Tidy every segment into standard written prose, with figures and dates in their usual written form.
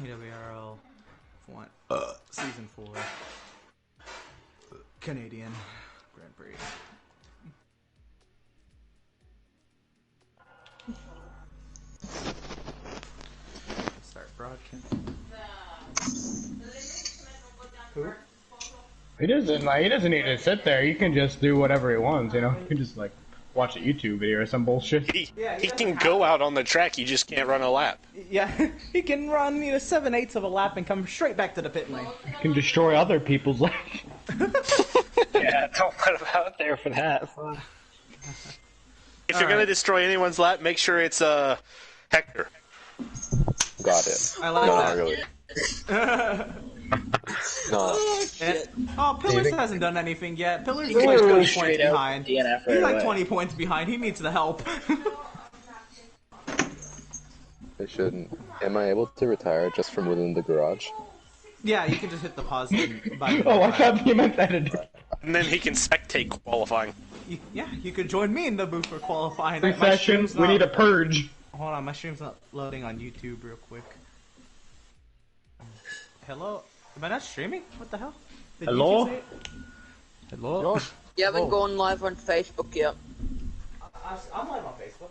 EWRL Season 4 Canadian Grand Prix. Start broadcast. Who? He doesn't need to sit there. He can just do whatever he wants, you know? He can just, like, watch a YouTube video or some bullshit. He can go out on the track, he just can't run a lap. Yeah, he can run 7/8 of a lap and come straight back to the pit lane. He can destroy other people's lives. Yeah, don't put him out there for that. If you're going to destroy anyone's lap, make sure it's Hector. Got it. I like that. Really. No. Pillars hasn't done anything yet. Pillars is like 20 points behind. He's like 20 points behind. He needs the help. I shouldn't. Am I able to retire just from within the garage? Yeah, you can just hit the pause button. Oh, I thought you meant that. And then he can spectate qualifying. You could join me in the booth for qualifying. Free session, we need a purge. Hold on, my stream's not loading on YouTube real quick. Hello? Am I not streaming? What the hell? Did Hello? YouTube say it? Hello? You haven't gone live on Facebook yet. I'm live on Facebook.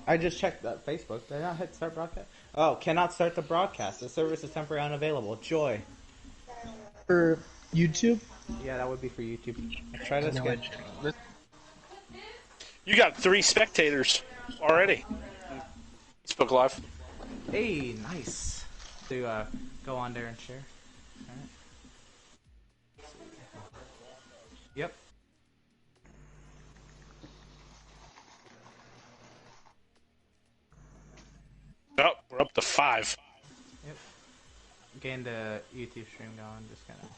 I just checked that Facebook. Did I not hit start broadcast? Oh, cannot start the broadcast. The service is temporarily unavailable. Joy. For YouTube? Yeah, that would be for YouTube. Try this again. You got 3 spectators already. Facebook Live. Hey, nice. To go on there and share. Alright. Yep. Oh, we're up to 5. Yep. Getting the YouTube stream going. Just kind of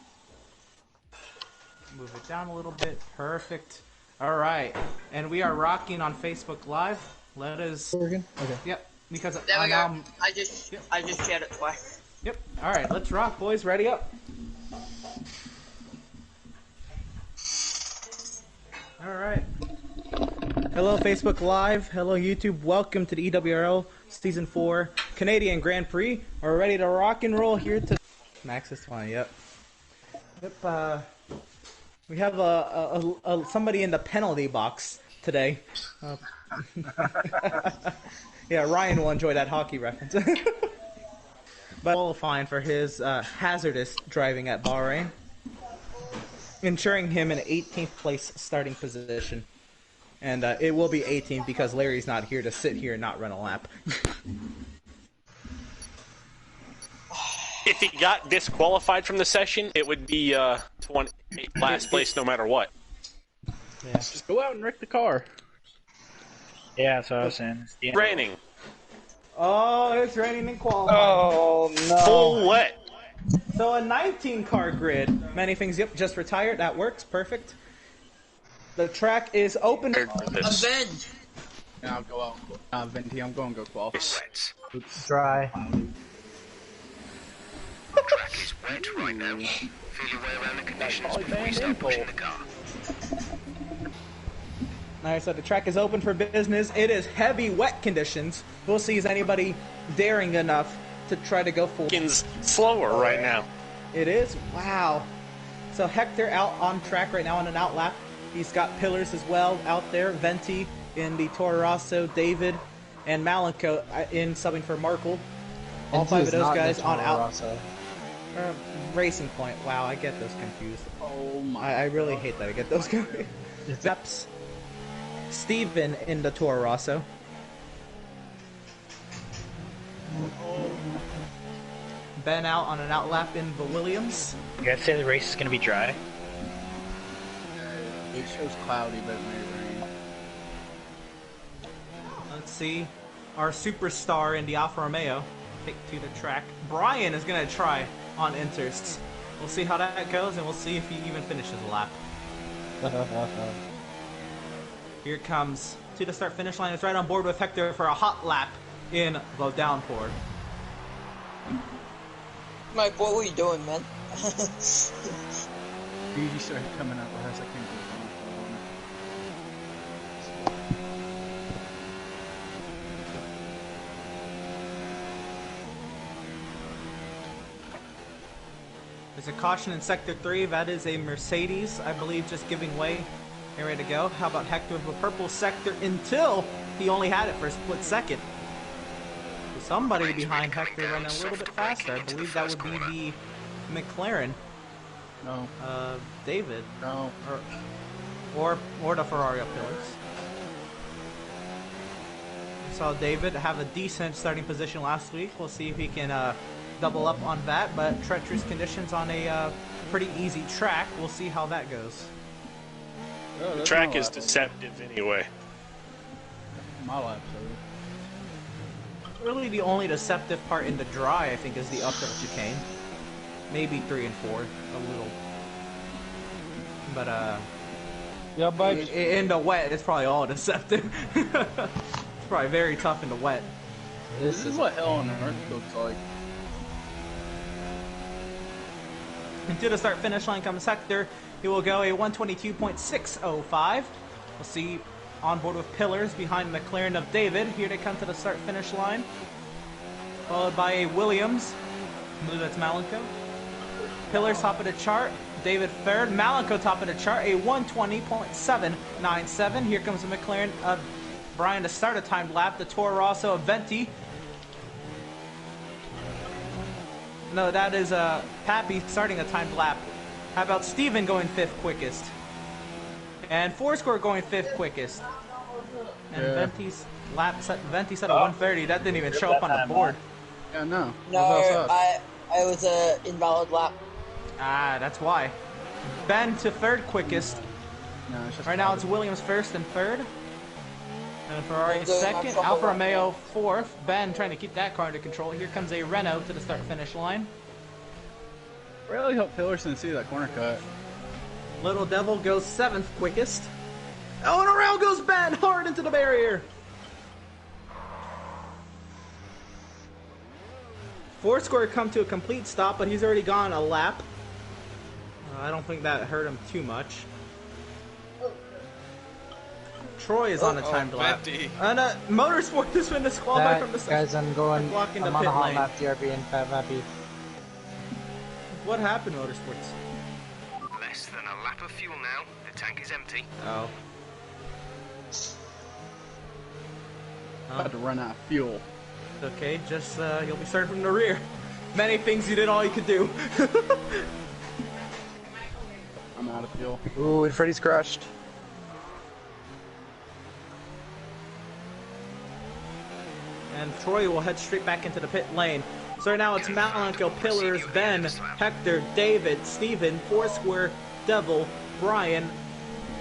move it down a little bit. Perfect. All right, and we are rocking on Facebook Live. Let us. Okay. Yep. Because There we go. I just shared it twice. Yep. All right, let's rock, boys. Ready up. All right. Hello, Facebook Live. Hello, YouTube. Welcome to the EWRL Season 4 Canadian Grand Prix. We're ready to rock and roll here to Max is fine. Yep. Yep. We have somebody in the penalty box today. Yeah, Ryan will enjoy that hockey reference. But qualifying for his hazardous driving at Bahrain, ensuring him an 18th place starting position. And it will be 18th because Larry's not here to sit here and not run a lap. If he got disqualified from the session, it would be last place no matter what. Yeah. Just go out and wreck the car. Yeah, that's what I was saying. It's raining. Oh, it's raining in qualifying. Oh, no. Full wet. So a 19-car grid. Many things, yep, just retired. That works. Perfect. The track is open. Avenge! I'll go out. Venti, I'm going to go qualify. It's dry. The track is wet right now. Feel your way around the conditions before you start pushing the car. Alright, so the track is open for business. It is heavy, wet conditions. We'll see is anybody daring enough to try to go full. It's slower right now. It is? Wow. So Hector out on track right now on an out lap. He's got Pillars as well out there. Venti in the Toro Rosso, David, and Malenko in subbing for Markle. All 5 of those guys on out. Racing Point. Wow, I get those confused. Oh my. I really hate that I get those confused. Steps. Steven in the Toro Rosso. Ben out on an out lap in the Williams. You guys say the race is going to be dry? It shows cloudy, but it may rain. Let's see. Our superstar in the Alfa Romeo take to the track. Brian is going to try on inters. We'll see how that goes, and we'll see if he even finishes a lap. Here comes to the start-finish line. It's right on board with Hector for a hot lap in the downpour. Mike, what were you doing, man? BG started coming up with us. I can't do There's a caution in Sector 3. That is a Mercedes, I believe, just giving way and ready to go. How about Hector with a purple sector until he only had it for a split second. So somebody behind Hector running a little bit faster. I believe that would be the McLaren. No. David. No. Or the Ferrari up pillars. We saw David have a decent starting position last week. We'll see if he can double up on that, but treacherous conditions on a pretty easy track. We'll see how that goes. Oh, The track is deceptive anyway. My lap, Really, the only deceptive part in the dry, I think, is the uphill chicane. Maybe 3 and 4, a little. But yeah, but in the wet, it's probably all deceptive. It's probably very tough in the wet. this is what hell on earth looks like. Into the start-finish line comes Hector. He will go a 122.605. We'll see on board with Pillars behind McLaren of David. Here they come to the start-finish line. Followed by a Williams. I believe that's Malenko. Pillars top of the chart. David third. Malenko top of the chart. A 120.797. Here comes the McLaren of Brian to start a timed lap. The Toro Rosso of Venti. No, that is Pappy starting a timed lap. How about Steven going 5th quickest? And Foursquare going 5th quickest. And Venti's lap set, Venti set at 130. That didn't even show up on the board. Yeah, no. No, I was a invalid lap. Ah, that's why. Ben to 3rd quickest. No, it's just Right now it's Williams 1st and 3rd. And Ferrari 2nd. Alfa Romeo 4th. Ben trying to keep that car under control. Here comes a Renault to the start-finish line. Really hope Pillars didn't see that corner cut. Little Devil goes 7th quickest. Oh, and around goes Ben hard into the barrier. Foursquare come to a complete stop, but he's already gone a lap. I don't think that hurt him too much. Troy is on a timed lap. And Motorsport just win disqualified from the guys, I'm going. blocking I'm the on pit a hot lane. lap, DRB and Fat Happy. What happened, Motorsports? Less than a lap of fuel now. The tank is empty. Oh. About to run out of fuel. Okay, just you'll be starting from the rear. Many things you did all you could do. I'm out of fuel. Ooh, and Freddy's crashed. And Troy will head straight back into the pit lane. So right now it's Malenko, Pillars, Ben, Hector, David, Steven, Foursquare, Devil, Brian,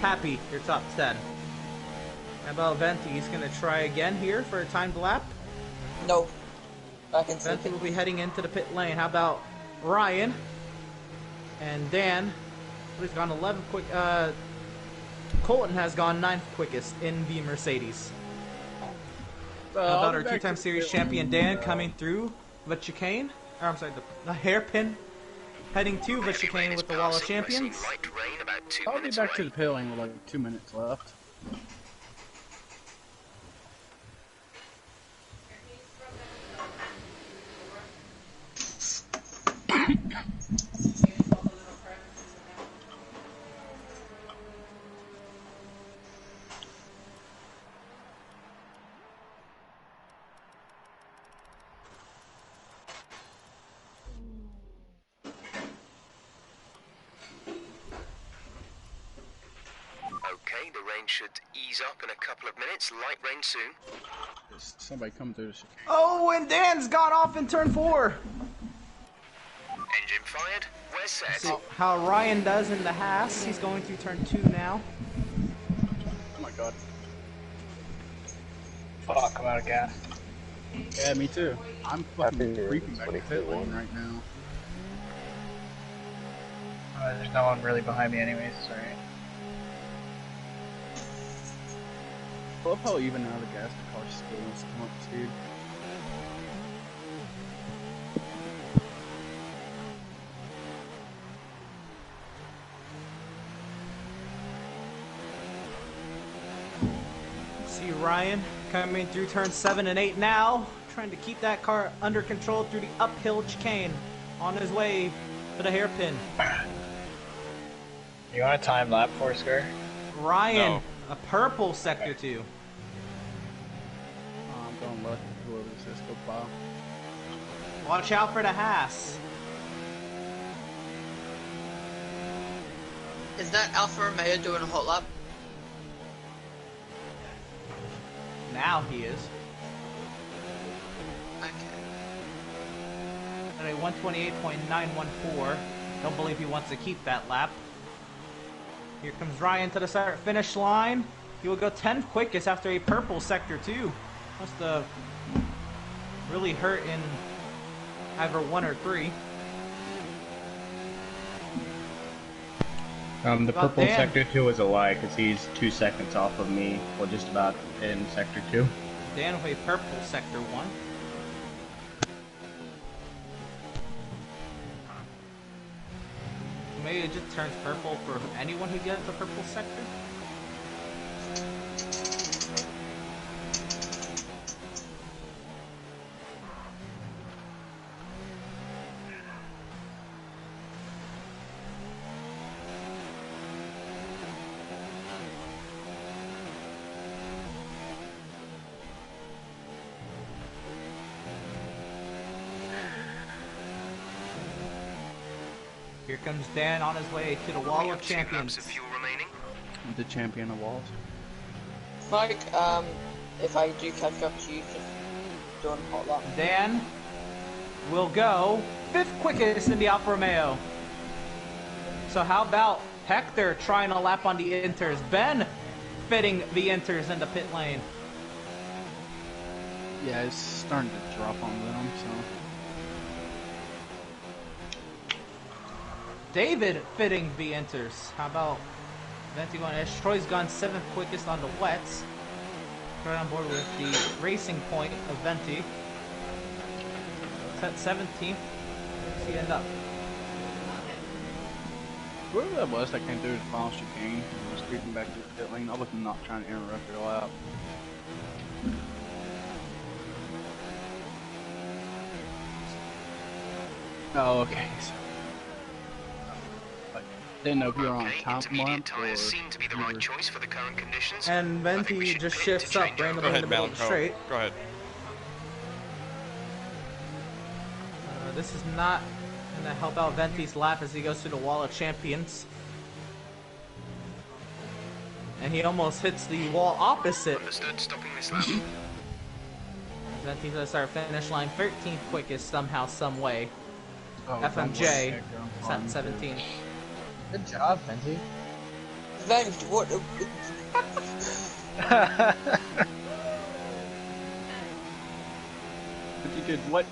Happy, your top 10. How about Venti? He's going to try again here for a timed lap. No. Back in Venti will second. be heading into the pit lane. How about Ryan and Dan? He's gone 11 quick. Colton has gone 9th quickest in the Mercedes. How about our two-time series champion Dan coming through the chicane? Or I'm sorry, the hairpin. Heading to the chicane with the Wall of Champions. Light rain about 2 I'll be minutes back away. to the pit lane with like 2 minutes left. Okay, the rain should ease up in a couple of minutes. Light rain soon. There's somebody coming through the chicane. Oh, and Dan's gone off in turn 4. Engine fired. We're set. See how Ryan does in the Haas. He's going through turn 2 now. Oh my god. Fuck, I'm out of gas. Yeah, me too. I'm fucking Happy New Year, creeping back to the pit 2021. lane right now. There's no one really behind me anyways, sorry. I love how even out of gas the car still wants to come up to speed. See Ryan coming through turn 7 and 8 now, trying to keep that car under control through the uphill chicane. On his way to the hairpin. You want a time lap, Foursquare? Ryan, No. a purple sector 2. I'm going left. Whoever this is, go by. Watch out for the Haas. Is that Alfa Romeo doing a hot lap? Now he is. Okay. At a 128.914. Don't believe he wants to keep that lap. Here comes Ryan to the start finish line. He will go 10th quickest after a purple sector 2. Must have really hurt in either 1 or 3. The About purple Dan. sector 2 is a lie because he's 2 seconds off of me, well, just about in sector 2. Dan with a purple sector 1. Maybe it just turns purple for anyone who gets a purple sector. Here comes Dan on his way to the Wall of Champions. Laps of fuel remaining. The champion of walls. Mike, if I do catch up to you, just doing a hot lap. Dan will go 5th quickest in the Alfa Romeo. So how about Hector trying to lap on the Inters? Ben fitting the Inters in the pit lane. Yeah, it's starting to drop on them, so. David fitting the Inters. How about Venti going? Troy's gone 7th quickest on the wets. Right on board with the racing point of Venti. It's at 17th. Where does he end up? Whoever that was that came through the final chicane and was creeping back to the pit lane, I was not trying to interrupt your lap. Oh, okay. So, didn't know if you were on Okay, top intermediate mark or tyres seem to be the you right were- choice for the current conditions. And I think we Venti should just pit shifts to up change over. randomly Go in ahead, the middle of the Malco. straight. Go ahead. This is not going to help out Venti's lap as he goes through the Wall of Champions. And he almost hits the wall opposite. Understood, stopping this lap. Venti's going to start finish line 13th quickest somehow, some way. Oh, FMJ don't is worry, at 17. Good job, Benji. Vent, what? But you did what?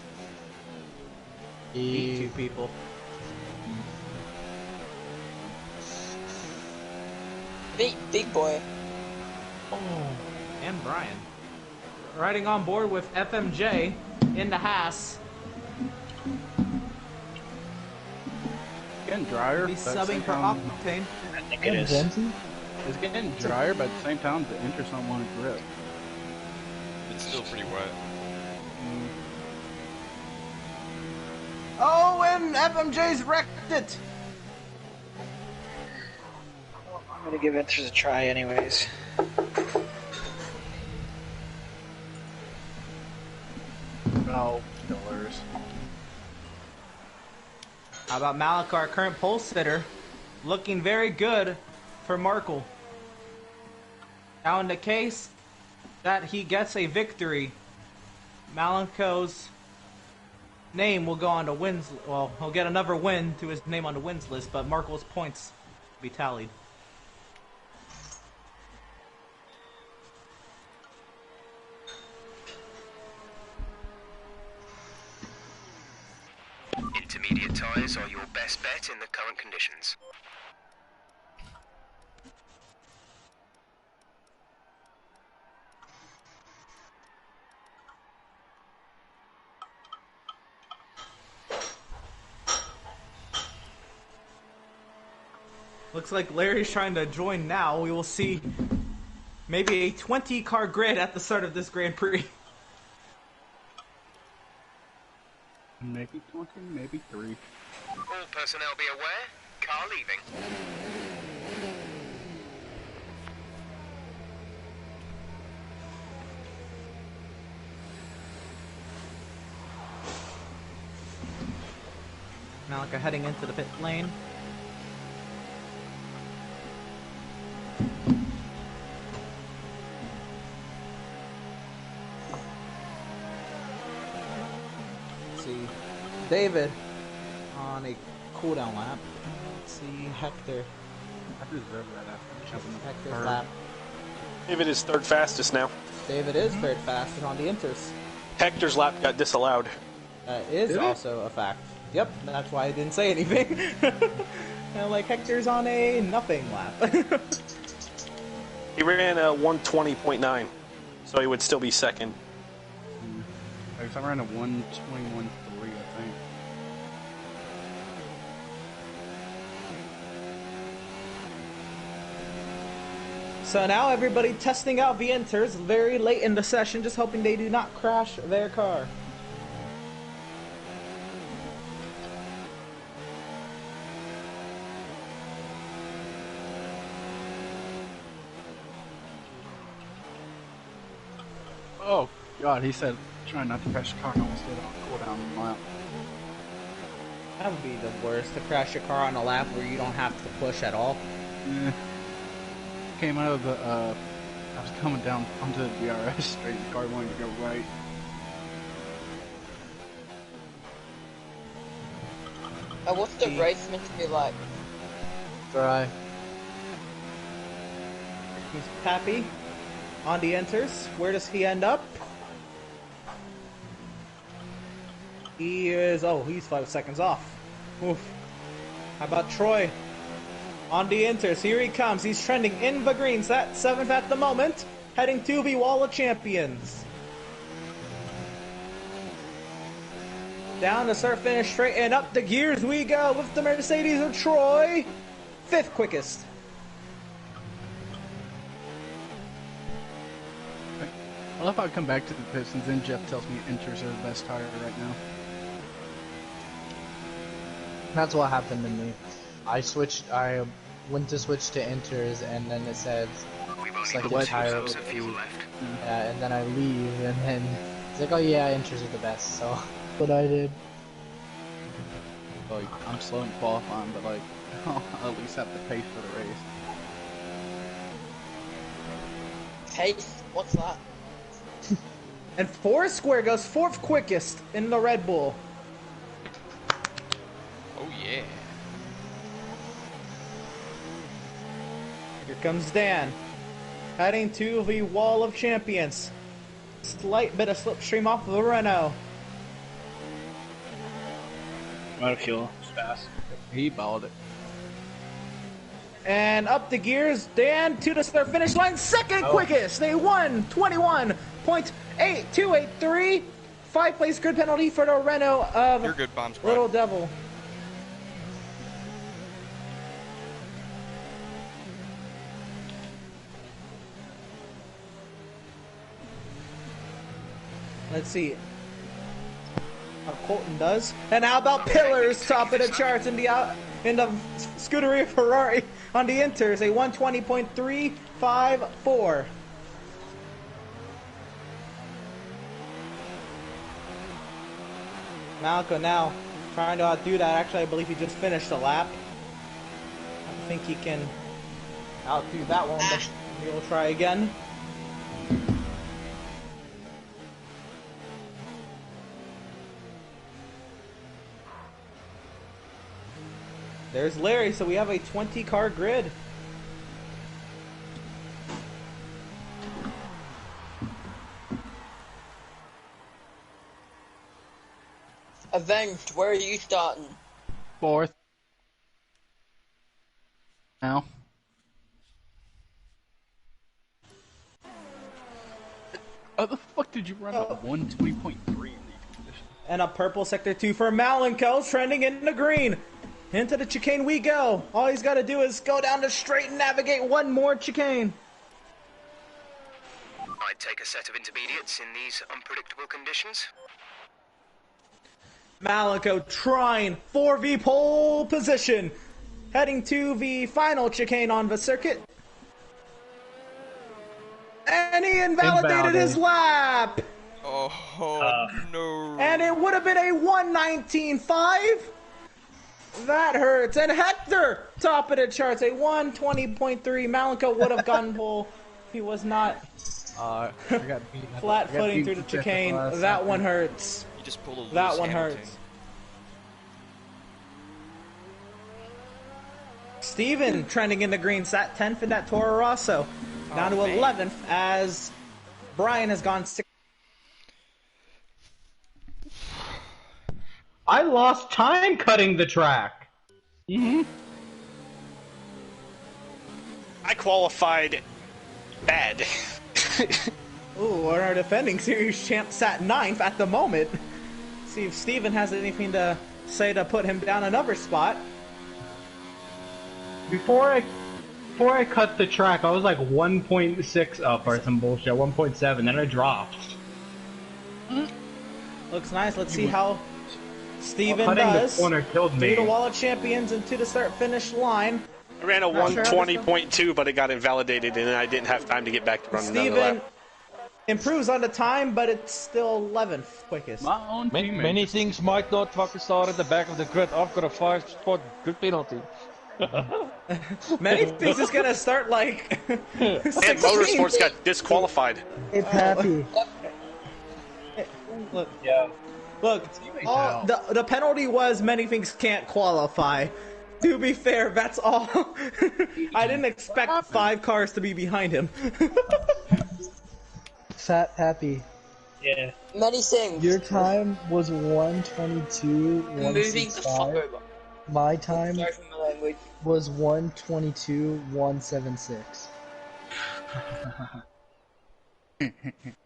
Beat 2 people. Big boy. Oh, and Brian. Riding on board with FMJ in the Haas. Getting drier. He's but at the subbing same for time- Octane. I think it is. It's getting drier, but at the same time, the inters don't want to grip. It's still pretty wet. Oh, and FMJ's wrecked it! I'm gonna give Inters a try anyways. Oh, killers. How about Malik, our current pole sitter, looking very good for Markle. Now in the case that he gets a victory, Malenko's name will go on the wins. Well, he'll get another win to his name on the wins list, but Markle's points will be tallied. Intermediate tyres are your best bet in the current conditions. Looks like Larry's trying to join now. We will see maybe a 20-car grid at the start of this Grand Prix. maybe 20, maybe 3. All personnel be aware. Car leaving. Malika heading into the pit lane. Let's see, David on a cooldown lap. Let's see, Hector. I deserve that after jumping the Hector's curb. lap. David is third fastest now. David is third fastest on the inters. Hector's lap got disallowed. That is Did it? also a fact. Yep, that's why I didn't say anything. And like Hector's on a nothing lap. He ran a 120.9, so he would still be second. I guess I ran a 121.3, I think. So now everybody testing out the inters very late in the session, just hoping they do not crash their car. Oh, God, he said try not to crash the car and almost did on a cooldown lap. That would be the worst, to crash your car on a lap where you don't have to push at all. Came out of the, I was coming down onto the DRS straight, the car wanted to go right. What's the race meant to be like? Dry. He's Pappy on the enters. Where does he end up? He is, oh, he's 5 seconds off. Oof. How about Troy? On the enters, here he comes. He's trending in the greens. That's 7th at the moment. Heading to the Wall of Champions. Down the start finish straight and up the gears we go with the Mercedes of Troy. 5th quickest. I love how I come back to the Pistons and Jeff tells me Inters are the best tire right now. That's what happened to me. I went to switch to inters and then it said We've it's only like got the 2 tire laps would of be, fuel left. and then I leave and then it's like, oh yeah, inters are the best, so what I did. Like, I'm slow in qualifying, but like, I'll at least have to pay for the race. Pace? What's that? And Foursquare goes 4th quickest in the Red Bull. Oh yeah. Here comes Dan. Heading to the Wall of Champions. Slight bit of slipstream off of the Renault. Out of fuel. It's fast. He balled it. And up the gears, Dan to the start finish line, 2nd quickest. They won 21.8283. 5 place grid penalty for the Renault of You're good, Bomb Squad. Little Devil. Let's see how Colton does. And how about Pillars, top of the charts in the Scuderia Ferrari on the Inters, a 120.354. Malco now trying to outdo that. Actually, I believe he just finished the lap. I think he can outdo that one, but we will try again. There's Larry, so we have a 20-car grid. Avenged, where are you starting? 4th. Now. How the fuck did you run a 120.3 in these conditions? And a purple sector 2 for Malenko, trending in the green. Into the chicane we go. All he's got to do is go down the straight and navigate one more chicane. I'd take a set of intermediates in these unpredictable conditions. Malico trying 4v pole position. Heading to the final chicane on the circuit. And he invalidated his lap! Oh, no. And it would have been a 119.5. That hurts. And Hector, top of the charts, a 120.3. Malico would have gotten pole. He was not flat footing through the chicane. That one hurts. You just pulled a That Lewis one Hamilton. hurts. Steven trending in the green, sat 10th in that Toro Rosso. Down to 11th as Brian has gone 6th. I lost time cutting the track. I qualified bad. Ooh, our defending series champ sat 9th at the moment. See if Steven has anything to say to put him down another spot. Before I cut the track, I was like 1.6 up or some bullshit, 1.7, then I dropped. Looks nice. Let's see how Steven Cutting does. the corner killed me. Through the wall of champions and to the start-finish line. I ran a Not sure how this 120.2, but it got invalidated, and I didn't have time to get back to running another Steven lap. improves on the time, but it's still 11th quickest. My own teammate. Many things might not fucking start at the back of the grid. I've got a 5-spot grid penalty. Many things is gonna start like. And Motorsports got disqualified. Hey, Pappy. Look, Yeah. look. All, the penalty was many things can't qualify. To be fair, that's all. I didn't expect 5 cars to be behind him. Fat Pappy. Yeah. Many things. Your time was 122, Moving the fuck 165. over. My time Sorry for my language. was 122, 176.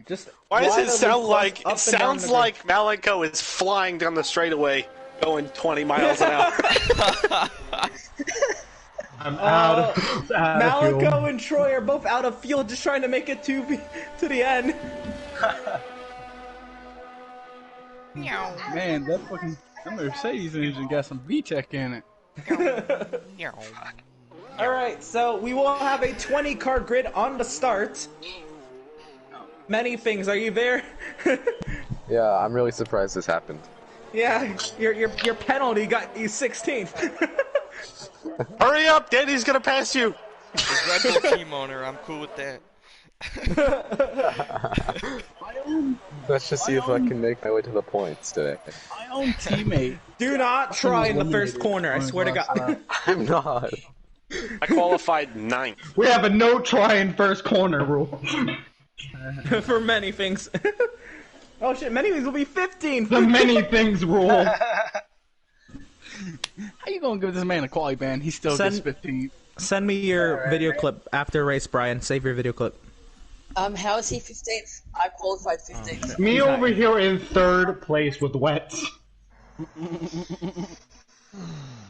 Just Why does it wildly sound close like up it and down sounds the like Malico is flying down the straightaway, going 20 miles an hour? I'm out of fuel. Malico and Troy are both out of fuel, just trying to make it to the end. Man, that Mercedes engine got some VTEC in it. Alright, so we will have a 20-car grid on the start. Many things, are you there? Yeah, I'm really surprised this happened. Yeah, your penalty got you 16th. Hurry up, Danny's gonna pass you. There's Red Bull team owner. I'm cool with that. Let's just see if I can make my way to the points today. My own teammate. Do not try in the first corner, I swear to God. I'm not. I qualified 9th. We have a no try in first corner rule. For many things. Oh shit, many things will be 15th. The many things rule. How you gonna give this man a quality ban? He still gets 15. Send me your video clip after race, Brian. Save your video clip. How is he 15th? I qualified 15th. Me over here in 3rd place with wets.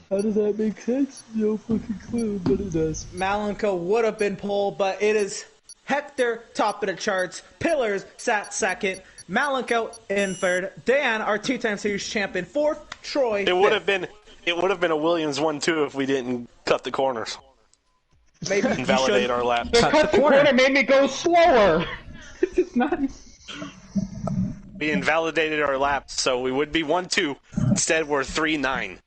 How does that make sense? No fucking clue, but it does. Malenko would have been pole, but it is Hector top of the charts. Pillars sat 2nd. Malenko in 3rd. Dan, our 2-time series champion, 4th. Troy. It would have been a Williams 1-2 if we didn't cut the corners. Maybe Invalidate our lap. The cut the corner made me go slower. It's not. We invalidated our laps, so we would be 1-2. Instead, we're 3-9.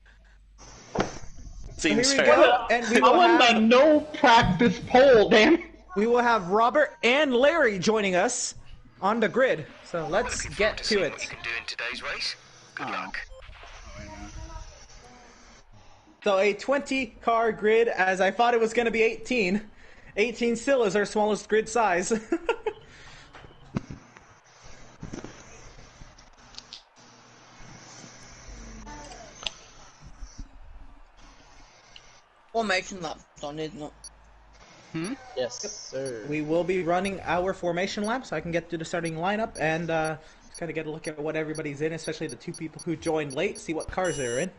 Seems Here we fair. go. And we I will won have, the no practice pole, damn it. we will have Robert and Larry joining us on the grid. So let's get to it. What you can do in today's race. Good luck. So a 20-car grid, as I thought it was going to be 18. 18 still is our smallest grid size. Formation lap done, isn't it? Yes, sir. We will be running our formation lap, so I can get to the starting lineup and just kind of get a look at what everybody's in, especially the 2 people who joined late, see what cars they're in.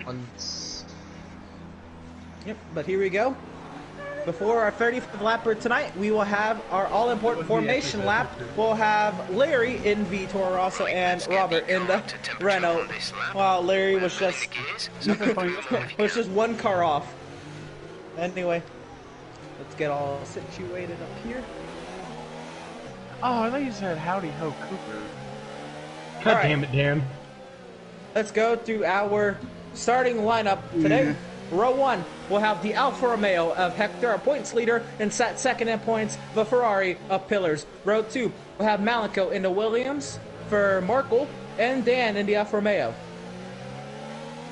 Once. Yep, but here we go. Before our 35th lapper tonight, we will have our all-important formation lap. We'll have Larry in the Toro Rosso and Robert in the Renault. Wow, Larry was just one car off. Anyway, let's get all situated up here. Oh, I thought you said howdy ho Cooper. God damn it, Dan. Let's go through our starting lineup today. Row 1, we'll have the Alfa Romeo of Hector, a points leader, and sat second in points, the Ferrari of Pillars. Row 2, we'll have Malico in the Williams for Markle, and Dan in the Alfa Romeo.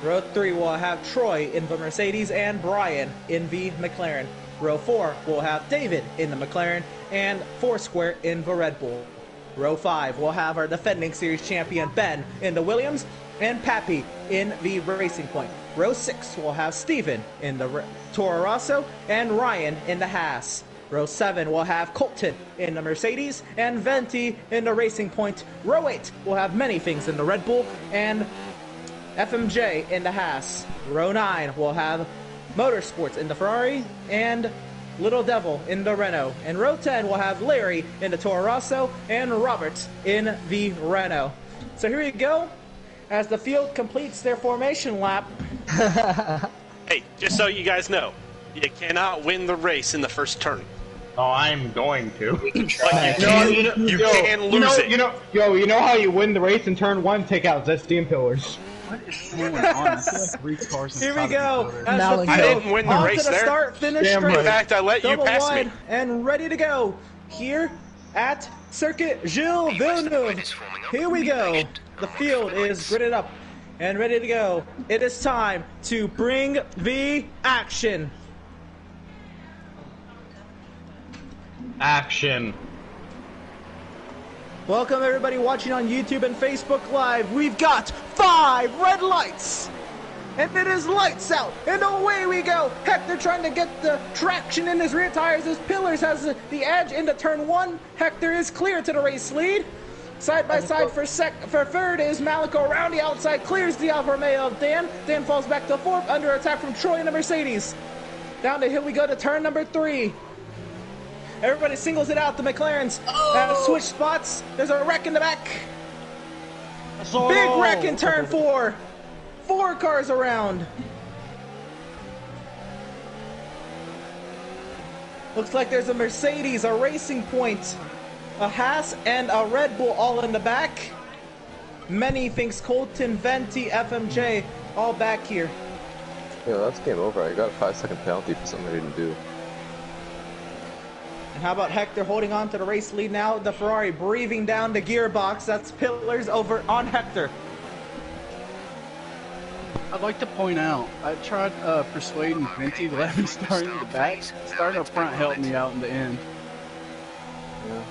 Row 3, we'll have Troy in the Mercedes and Brian in the McLaren. Row 4, we'll have David in the McLaren and Foursquare in the Red Bull. Row 5, we'll have our defending series champion Ben in the Williams and Pappy in the Racing Point. Row 6, we'll have Steven in the Toro Rosso and Ryan in the Haas. Row 7, we'll have Colton in the Mercedes and Venti in the Racing Point. Row 8, we'll have many things in the Red Bull and FMJ in the Haas. Row 9, we'll have Motorsports in the Ferrari and Little Devil in the Renault. And row 10, we'll have Larry in the Toro Rosso and Robert in the Renault. So here we go. As the field completes their formation lap. Hey, just so you guys know, you cannot win the race in the first turn. Oh, I'm going to. But you can lose it. You know how you win the race in turn 1? Take out Zesty and Pillars. What is going on? I feel like 3 cars Here we go. I didn't win the race there. Start, finish In straight. fact, I let you pass me. And ready to go here at Circuit Gilles Villeneuve. Here we go. The field is gridded up and ready to go. It is time to bring the action. Action. Welcome everybody watching on YouTube and Facebook Live. We've got 5 red lights. And it is lights out. And away we go. Hector trying to get the traction in his rear tires. His Pillars has the edge into turn 1. Hector is clear to the race lead. Side by side for third is Malico around the outside. Clears the Alfa Romeo of Dan. Dan falls back to 4th. Under attack from Troy in the Mercedes. Down the hill we go to turn number 3. Everybody singles it out. The McLarens have switched spots. There's a wreck in the back. Big wreck in turn 4. 4 cars around. Looks like there's a Mercedes, a Racing Point, a Haas, and a Red Bull all in the back. Many things Colton, Venti, FMJ, all back here. Yeah, that's game over. I got a 5-second penalty for something I didn't do. And how about Hector holding on to the race lead now? The Ferrari breathing down the gearbox. That's Pillars over on Hector. I'd like to point out, I tried persuading Venti to let me start in the back. Starting up front helped me out in the end. Yeah.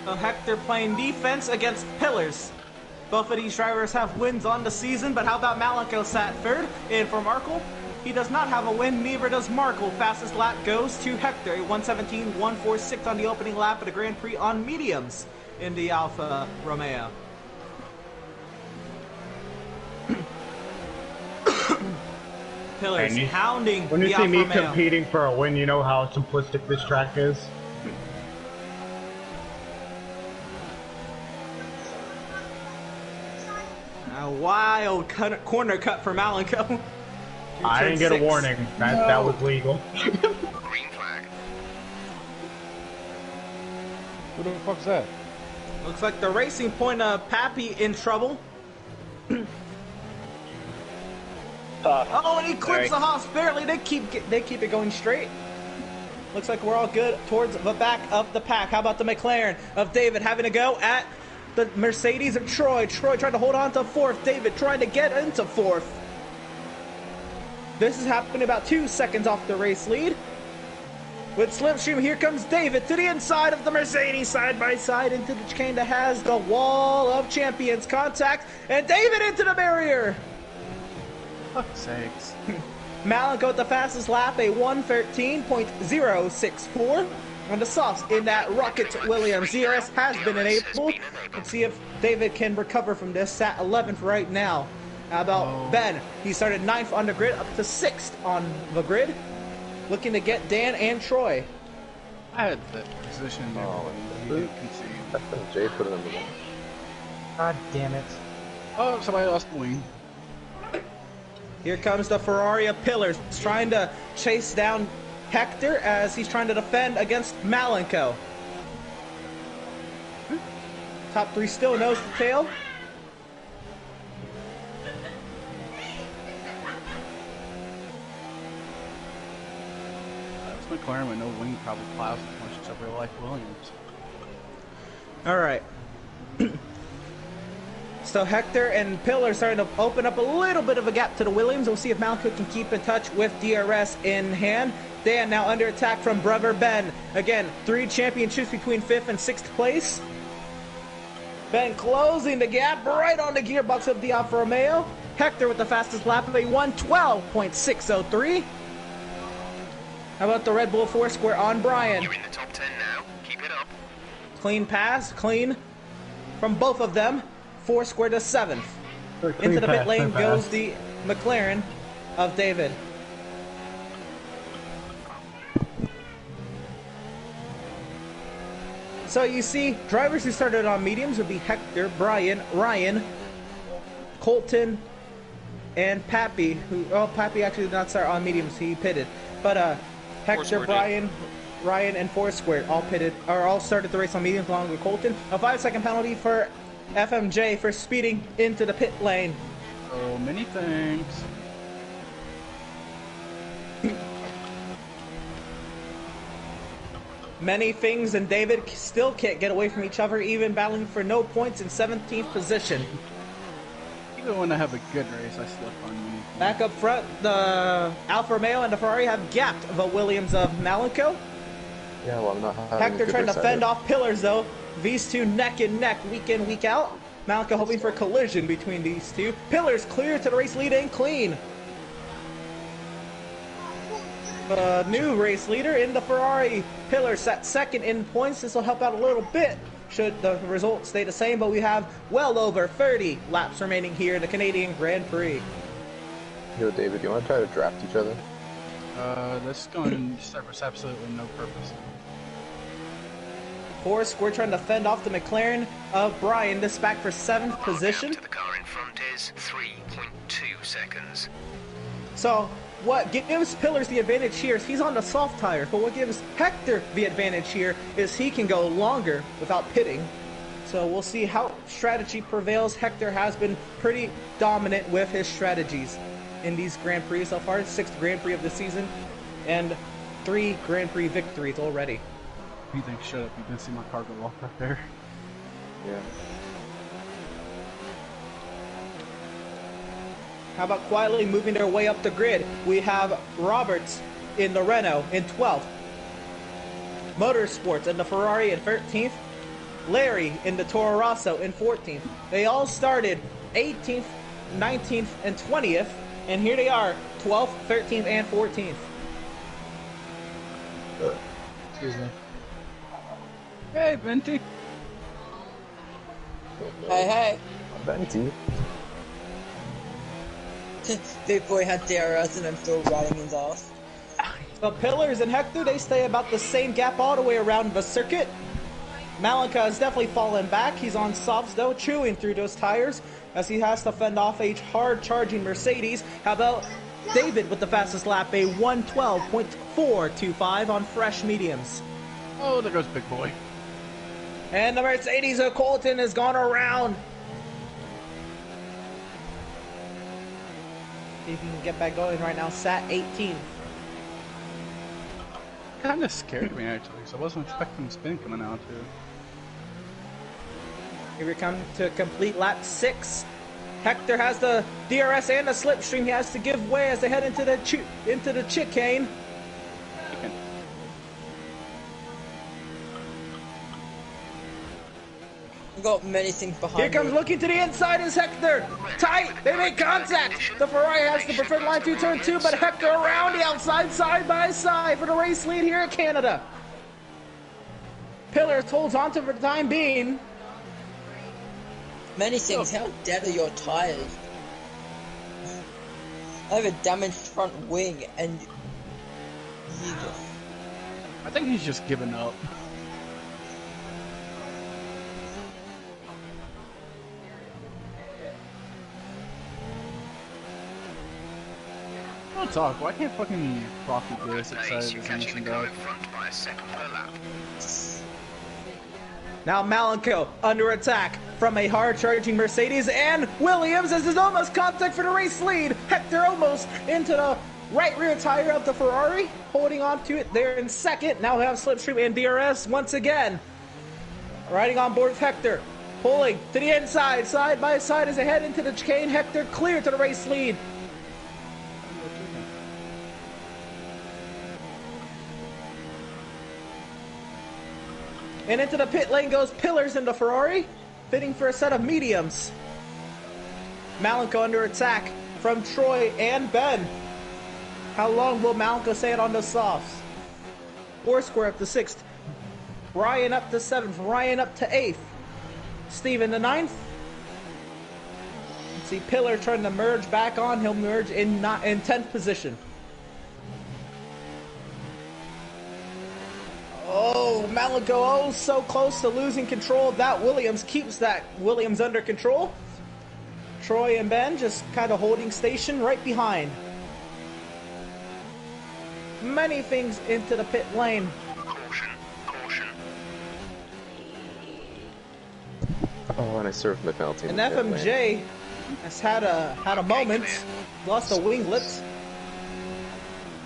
So Hector playing defense against Pillars. Both of these drivers have wins on the season, but how about Malico sat third? And for Markle, he does not have a win, neither does Markle. Fastest lap goes to Hector, 1:17.146 on the opening lap of the Grand Prix on mediums in the Alfa Romeo. Pillars hounding when you the see Alfa me Romeo. competing for a win, you know how simplistic this track is. A wild corner cut for Malico. I didn't get a warning. That was legal. Green flag. Who the fuck's that? Looks like the Racing Point Pappy in trouble. Oh, and he clips the Haas barely. They keep it going straight. Looks like we're all good towards the back of the pack. How about the McLaren of David having to go at the Mercedes of Troy. Troy trying to hold on to 4th. David trying to get into 4th. This is happening about 2 seconds off the race lead. With Slipstream, here comes David to the inside of the Mercedes, side by side into the chicane that has the wall of champions contact, and David into the barrier. Fuck's sakes. Malico at the fastest lap, a 1:13.064. And the softs in that Rocket Williams. ZRS has been enabled. Let's see if David can recover from this. At 11th right now. How about Ben? He started 9th on the grid, up to 6th on the grid. looking to get Dan and Troy. I had that position there. Oh, He didn't concede. FMJ put it in the wall. God damn it. Oh, somebody lost the wing. Here comes the Ferrari of Pillars, trying to chase down Hector as he's trying to defend against Malenko. Top 3 still nose to tail. This McLaren with no wing probably plows as much as a real life Williams. All right. So Hector and Pillar are starting to open up a little bit of a gap to the Williams. We'll see if Malenko can keep in touch with DRS in hand. Dan now under attack from brother Ben. Again, 3 championships between 5th and 6th place. Ben closing the gap right on the gearbox of the Alfa Romeo. Hector with the fastest lap of a 1:12.603. How about the Red Bull Foursquare on Brian? You're in the top 10 now. Keep it up. Clean pass, clean from both of them. Foursquare to 7th. Into the pit lane goes the McLaren of David. So you see, drivers who started on mediums would be Hector, Brian, Ryan, Colton, and Pappy. Pappy actually did not start on mediums; he pitted. But Hector, Foursquare Brian, Ryan, and Foursquare all pitted, or all started the race on mediums along with Colton. A 5-second penalty for FMJ for speeding into the pit lane. So many things. Many things, and David still can't get away from each other, even battling for no points in 17th position. Even when I have a good race, I slip on many things. Back up front, the Alfa Romeo and the Ferrari have gapped the Williams of Malenko. Yeah, well, I'm not having Hector a good trying to race fend either. off Pillars, though. These two neck and neck, week in, week out. Malenko hoping for a collision between these two. Pillars clear to the race lead and clean. The new race leader in the Ferrari. Pillars set second in points. This will help out a little bit should the results stay the same, but we have well over 30 laps remaining here in the Canadian Grand Prix. Yo, David, you want to try to draft each other? This is going to serve us absolutely no purpose. Foursquare trying to fend off the McLaren of Brian. This back for 7th position. To the car in front is 3.2 seconds. So what gives Pillars the advantage here is he's on the soft tires, but what gives Hector the advantage here is he can go longer without pitting. So we'll see how strategy prevails. Hector has been pretty dominant with his strategies in these Grand Prix so far. 6th Grand Prix of the season and 3 Grand Prix victories already. You think, shut up, you can see my car go off right there. Yeah. How about quietly moving their way up the grid? We have Roberts in the Renault in 12th. Motorsports in the Ferrari in 13th. Larry in the Toro Rosso in 14th. They all started 18th, 19th, and 20th. And here they are, 12th, 13th, and 14th. Excuse me. Hey, Venti. Hey, Venti. hey. Big boy had DRS and I'm still riding his ass. The Pillars and Hector, they stay about the same gap all the way around the circuit. Malenko has definitely fallen back. He's on softs though, chewing through those tires as he has to fend off a hard-charging Mercedes. How about David with the fastest lap, a 1:12.425 on fresh mediums. Oh, there goes Big Boy. And the Mercedes of Colton has gone around. See if he can get back going right now. Sat 18th. Kind of scared me actually, so I wasn't expecting spin coming out too. Here we come to complete lap 6. Hector has the DRS and the slipstream. He has to give way as they head into the chicane. We've got many things behind Here comes me. looking to the inside is Hector. Tight. They make contact. The Ferrari has the preferred line through turn 2, but Hector around the outside side by side for the race lead here in Canada. Pillars holds on to for the time being. Many things. How dead are your tires? I have a damaged front wing and I think he's just giving up. Don't talk. Why can't fucking Rocky get us excited as anything dog? Now Malenko under attack from a hard-charging Mercedes, and Williams as his almost contact for the race lead. Hector almost into the right rear tire of the Ferrari, holding on to it there in second. Now we have Slipstream and DRS once again. Riding on board with Hector, pulling to the inside, side by side as they head into the chicane. Hector clear to the race lead. And into the pit lane goes Pillars in the Ferrari, fitting for a set of mediums. Malenko under attack from Troy and Ben. How long will Malenko stay it on the softs? Foursquare up to 6th. Ryan up to 7th. Ryan up to 8th. Steve in the 9th. See Pillar trying to merge back on. He'll merge in 10th position. Oh, Malenko, so close to losing control of that. Williams keeps that Williams under control. Troy and Ben just kind of holding station right behind. Many things into the pit lane. Caution, caution. Oh, and I served my penalty. And FMJ has had a moment. Lost a winglet.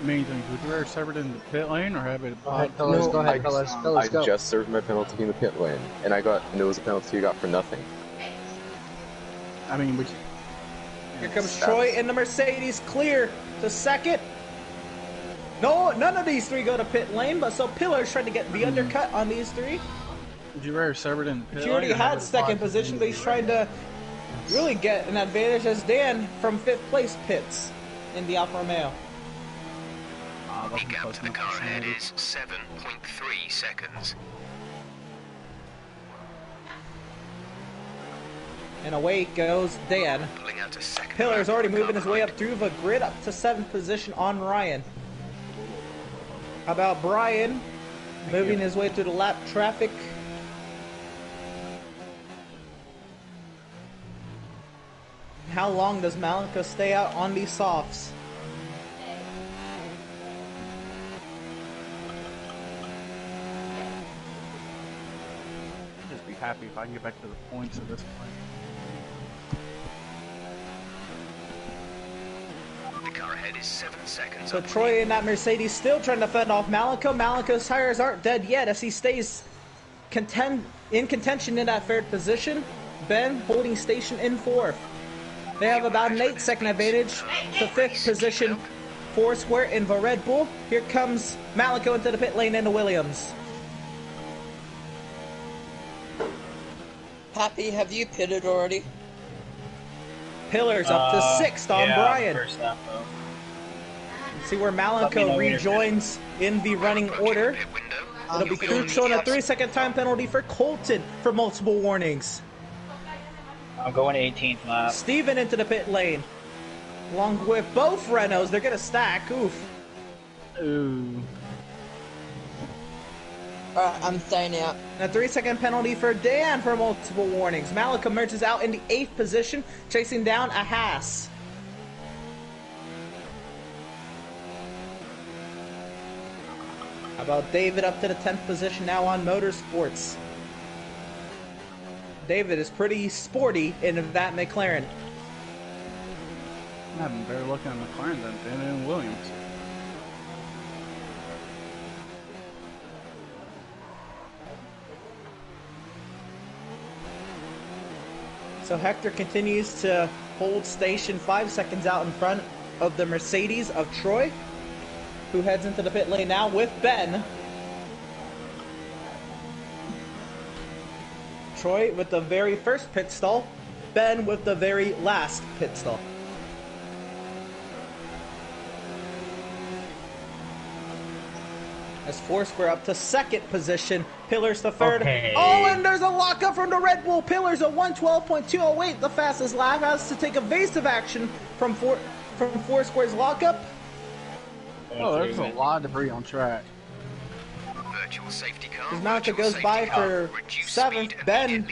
Amazing. Would you rather serve it in the pit lane or have it? Go ahead, Pillars. Go ahead, Pillars. I just served my penalty in the pit lane, and it was a penalty you got for nothing. I mean, which? Here comes Troy in the Mercedes, clear to second. No, none of these three go to pit lane, but so Pillar's trying to get the undercut on these three. Would you rather serve it in the pit lane? He already had second position, but he's trying to really get an advantage as Dan from 5th place pits in the Alfa Romeo. The gap to the car ahead is 7.3 seconds. And away goes Dan. Pulling out to second. Pillar's already moving his way up through the grid up to 7th position on Ryan. How about Brian moving his way through the lap traffic? How long does Malenko stay out on these softs? I'd just be happy if I can get back to the points at this point. The car ahead is 7 seconds. So Troy in that Mercedes still trying to fend off Malenko. Malenko's tires aren't dead yet as he stays in contention in that 3rd position. Ben holding station in 4th. They have about an 8-second advantage to 5th position. Foursquare in the Red Bull. Here comes Malenko into the pit lane in the Williams. Happy, have you pitted already? Pillars up to 6th on Brian. First lap, though. See where Malenko rejoins in the running order. It'll be crucial and a 3-second time penalty for Colton for multiple warnings. I'm going 18th lap. Steven into the pit lane. Along with both Renaults, they're gonna stack. Oof. Ooh. Alright, I'm staying out. And a 3-second penalty for Dan for multiple warnings. Malenko merges out in the 8th position, chasing down a Haas. How about David up to the 10th position now on Motorsports? David is pretty sporty in that McLaren. I'm having better luck on McLaren than Ben and Williams. So Hector continues to hold station 5 seconds out in front of the Mercedes of Troy, who heads into the pit lane now with Ben. Troy with the very first pit stall, Ben with the very last pit stall. As Foursquare up to 2nd position, Pillars to 3rd. Okay. Oh, and there's a lockup from the Red Bull. Pillars at 112.208, the fastest lap, has to take evasive action from Foursquare's lockup. Oh, there's a lot of debris on track. Virtual safety car. As Malcolm goes by for 7th, Ben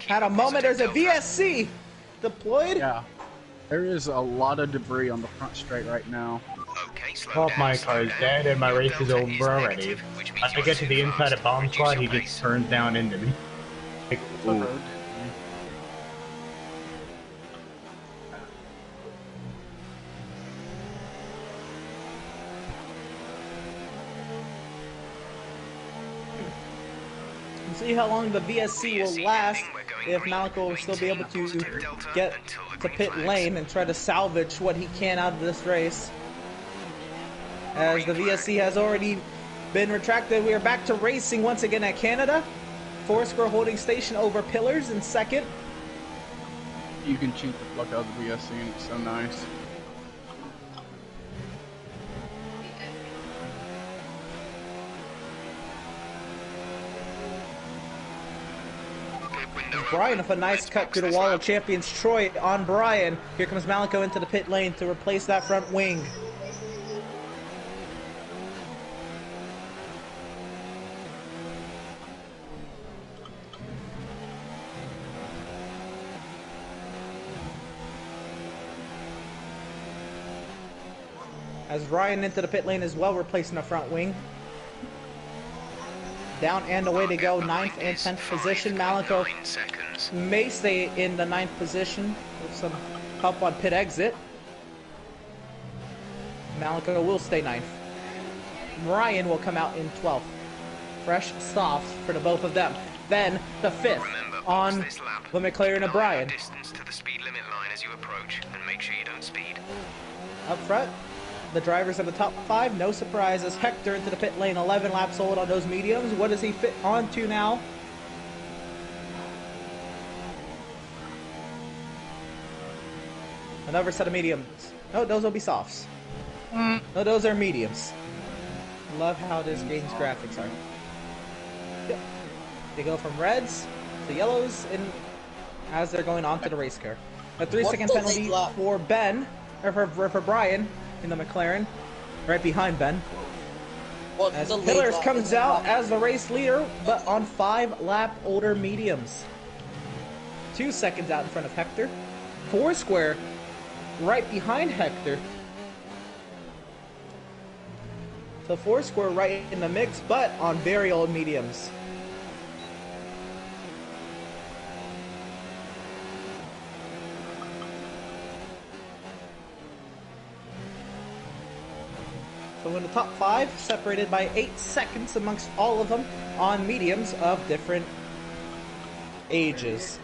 had a moment. There's a VSC deployed. Yeah. There is a lot of debris on the front straight right now. Okay, slow Well, down. my car's dead and my race is over already. When I get to the inside of bomb squad, he just turns down into me. Like, ooh. See how long the VSC will last if Malco will still be able to get to pit lane and try to salvage what he can out of this race. As the VSC has already been retracted, we are back to racing once again at Canada. Foursquare holding station over Pillars in 2nd. You can cheat the fuck out of the VSC and it's so nice. Brian with a nice cut through the wall of champions. Troy on Brian. Here comes Malco into the pit lane to replace that front wing. As Ryan into the pit lane as well, replacing the front wing. Down and away to go, 9th and 10th position. Malco may stay in the 9th position with some help on pit exit. Malco will stay 9th. Ryan will come out in 12th. Fresh softs for the both of them. Then the 5th on the McLaren of Brian. Distance to the speed limit line as you approach, and make sure you don't speed. Up front, the drivers of the top 5, no surprises. Hector into the pit lane, 11 laps old on those mediums. What does he fit onto now? Another set of mediums. No, those will be softs. No, those are mediums. Love how this game's graphics are. Yep. They go from reds to yellows and as they're going on to the race car. A 3-second penalty for Ben, or for Brian in the McLaren, right behind Ben. As Pillars comes out as the race leader, but on 5 lap older mediums. 2 seconds out in front of Hector. Foursquare right behind Hector. So Foursquare right in the mix, but on very old mediums. So in the top 5, separated by 8 seconds amongst all of them on mediums of different ages.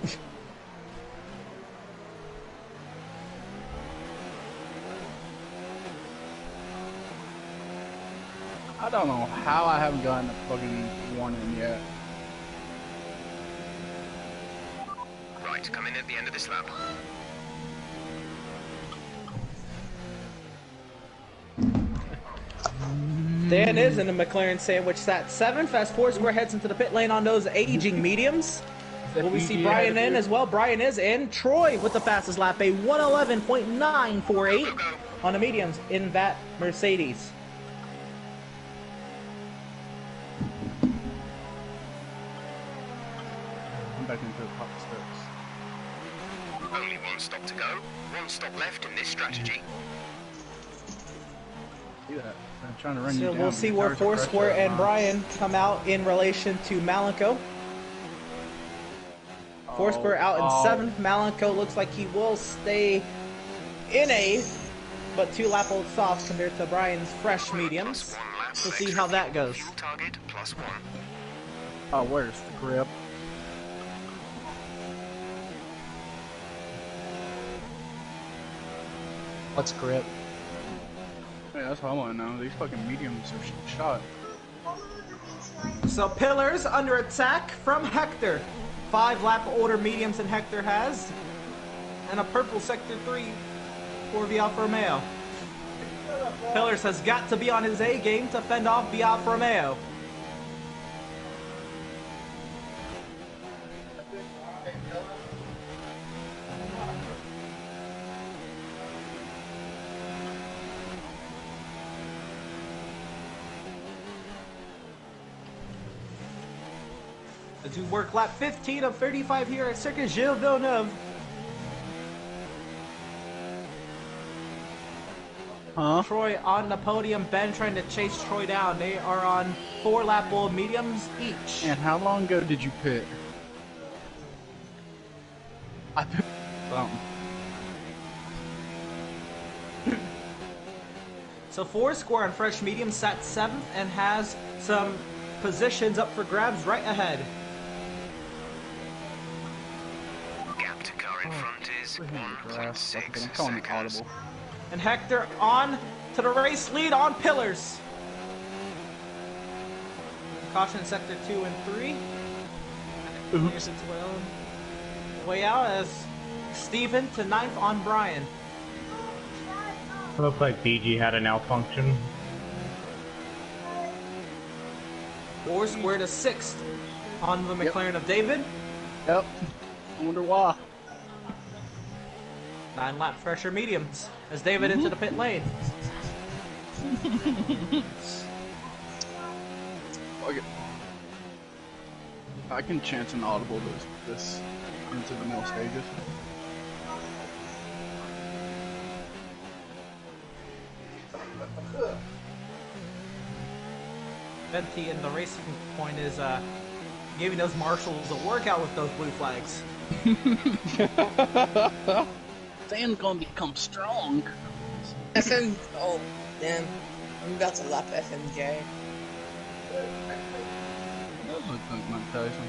I don't know how I haven't gotten a fucking one in yet. Right, come in at the end of this lap. Dan is in the McLaren sandwich sat 7th as Foursquare heads into the pit lane on those aging mediums. Will we see Brian in as well? Brian is in. Troy with the fastest lap, a 1:11.948 on the mediums in that Mercedes. I'm back into the top steps. Only one stop to go. One stop left in this strategy. See that? I'm trying to run you So down. we'll see where Foursquare and Brian come out in relation to Malenko. Foursquare out in 7th. Malenko looks like he will stay in 8th, but 2 lap old softs compared to Brian's fresh mediums. We'll see how that goes. Target +1. Oh, where's the grip? What's grip? Hey, that's what I want to know. These fucking mediums are shot. So Pillars under attack from Hector. 5 lap older mediums than Hector has. And a purple sector 3 for Alfa Romeo. Pillars has got to be on his A game to fend off Alfa Romeo. As we work lap 15 of 35 here at Circuit Gilles Villeneuve. Troy on the podium, Ben trying to chase Troy down. They are on 4 lap old mediums each. And how long ago did you pit? I pit something. So Foursquare on fresh medium sat 7th and has some positions up for grabs right ahead. Gap to car in front is 1.6 seconds. And Hector on to the race lead on pillars. Caution in sector 2 and 3. Oops. Way out as Steven to 9th on Brian. Looks like BG had a malfunction. Foursquare to 6th on the McLaren of David. Yep. I wonder why. 9 lap fresher mediums as David into the pit lane. Okay. I can chance an audible this into the middle stages. Venti in the racing point is giving those marshals a workout with those blue flags. Sam's gonna become strong. FM. Oh, damn. I'm about to lap FMJ. That looks like Mike Tyson.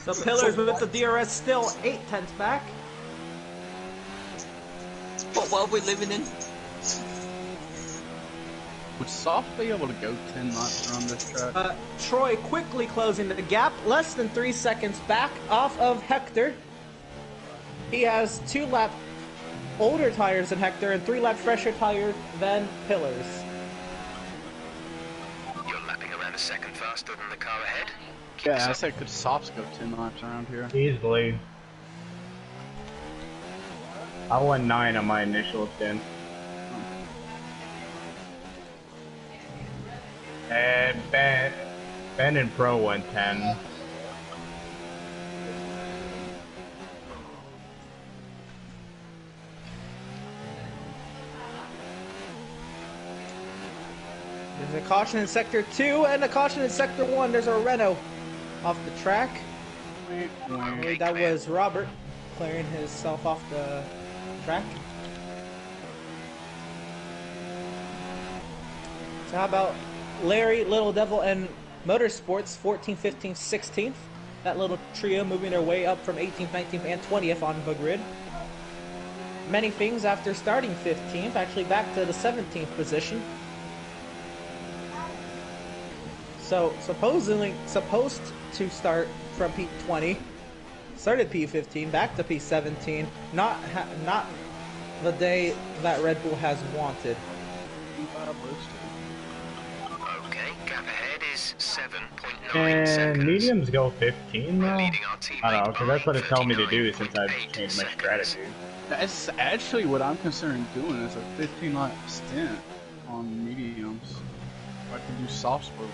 The pillars with the DRS still 8/10 back. What world we living in? Would Soft be able to go 10 laps around this track? Troy quickly closing the gap, less than 3 seconds back off of Hector. He has 2 lap older tires than Hector and 3 lap fresher tires than Pillars. You're lapping around a second faster than the car ahead. Yeah, I said could Softs go 10 laps around here? Easily. I won 9 on my initial stint. And Ben and Pro went 10. There's a caution in sector 2 and a caution in sector 1. There's a Renault off the track. That was Robert clearing himself off the track. So how about Larry, Little Devil, and Motorsports 14th, 15th, 16th. That little trio moving their way up from 18th, 19th, and 20th on the grid. Many things after starting 15th, actually back to the 17th position. So supposed to start from P20, started P15, back to P17. Not the day that Red Bull has wanted. Okay, gap ahead is 7.9 And seconds. mediums go 15 though? Leading our teammate I don't know, because that's what it's telling me to do 39.8 since I've changed my strategy. That's actually what I'm considering doing is a 15 lap stint on mediums. I could do soft sport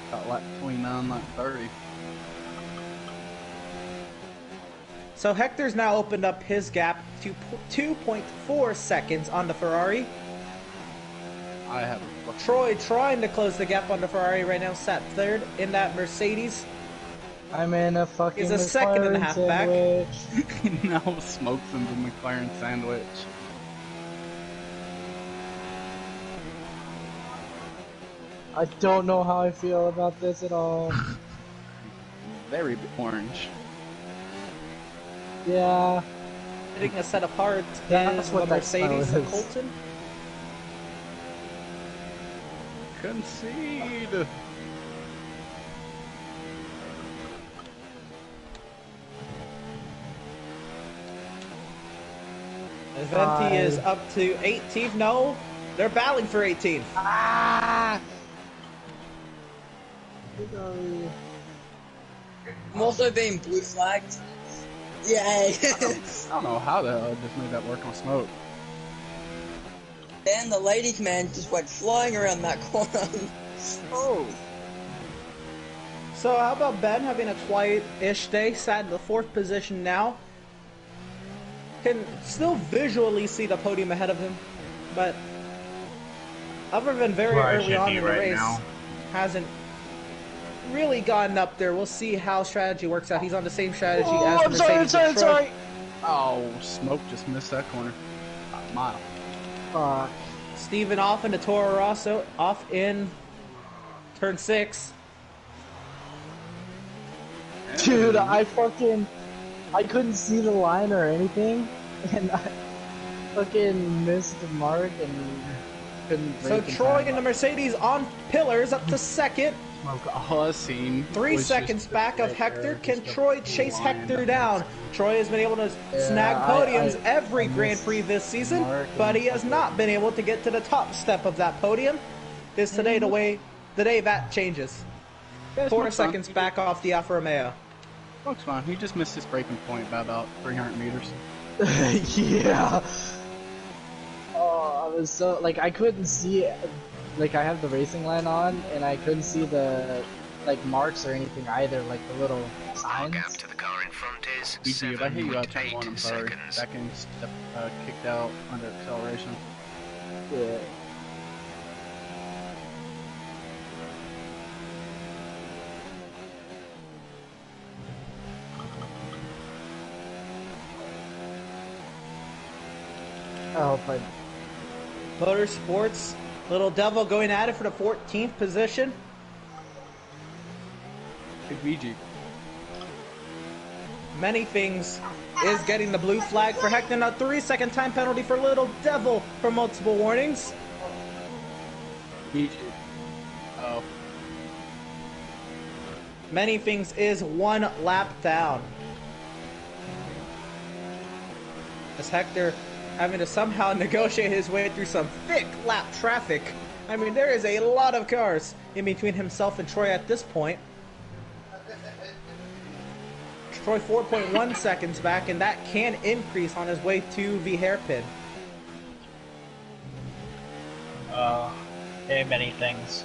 about lap 29, lap 30. So Hector's now opened up his gap to 2.4 seconds on the Ferrari. I have Troy trying to close the gap on the Ferrari right now, sat third in that Mercedes. I'm in a fucking He's a second and a half back. Now smokes in the McLaren sandwich. I don't know how I feel about this at all. Very orange. Yeah. Hitting a set apart That's is what the that Mercedes smell and is. Colton. Concede! Venti is up to 18th. No, they're battling for 18th. Ah! I'm also being blue flagged. Yay! I don't know how the hell I just made that work on smoke. Then the ladies man just went flying around that corner. Oh! So how about Ben having a quiet-ish day, sat in the 4th position now. Can still visually see the podium ahead of him, but other than very Where I early should on be in the right race, now. hasn't really gotten up there. We'll see how strategy works out. He's on the same strategy Oh, as the I'm sorry, I'm Mercedes sorry, I'm Detroit. sorry. Oh, Smoke just missed that corner. A mile. Steven off into Toro Rosso, off in turn 6. Dude, I couldn't see the line or anything, and I fucking missed the mark and couldn't So break in Troy time. in the Mercedes on pillars up to 2nd. All I've seen 3 was seconds just back of right Hector. there, Can just a Troy chase line Hector down down? the Troy has been able to snag I- podiums I- every I Grand missed Prix this season, Mark but and he has Hector. not been able to get to the top step of that podium. Is today the day that changes. Yeah, 4 Smoke's seconds fine. back off the Alfa Romeo. Smoke's fine. He just missed his braking point by about 300 meters. Yeah. Oh, I was so like I couldn't see, like I have the racing line on and I couldn't see the like marks or anything either, like the little signs. Gap to the car in front is BG, if I hit you out turn 1, I'm 7.8 sorry. seconds. Back end step, kicked out under acceleration. Yeah. I hope I. Motorsports, Little Devil going at it for the 14th position. Big BG. Many things is getting the blue flag for Hector. A 3-second time penalty for Little Devil for multiple warnings. BG. Oh. Many things is 1 lap down. As Hector having to somehow negotiate his way through some thick lap traffic. I mean, there is a lot of cars in between himself and Troy at this point. Troy 4.1 seconds back, and that can increase on his way to the hairpin. There are many things.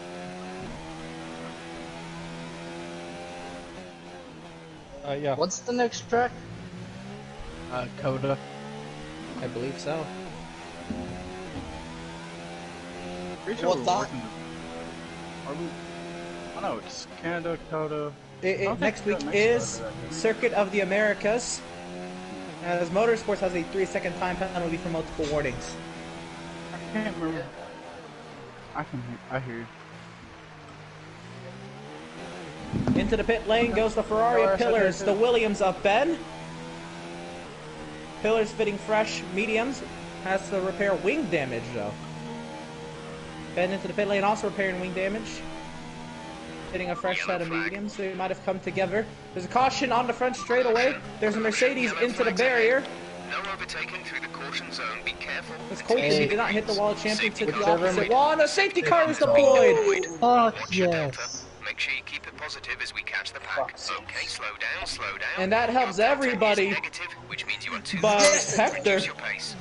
Yeah. What's the next track? Coda. I believe so. Pretty sure What's we're that? working the... Are we... I don't know, it's Canada, Coda... I don't think Next we week got is Mexico, right? Circuit of the Americas, as Motorsports has a 3-second time penalty for multiple warnings. I can't remember. I hear you. Into the pit lane goes the Ferrari of Pillars, the Williams of Ben. Pillars fitting fresh mediums, has to repair wing damage though. Ben into the pit lane also repairing wing damage. Fitting a fresh set of mediums, so they might have come together. There's a caution on the front straightaway. There's a Mercedes into the barrier. No overtaking through the caution zone. Be careful. This Colton, he did not hit the wall of champions, hit the opposite wall, and a safety car is deployed! Fuck yes. Make sure you keep it positive as we catch the pack. Okay, slow down, slow down. And that helps everybody, Negative, which means you are too but fast. Hector. Reduce your pace.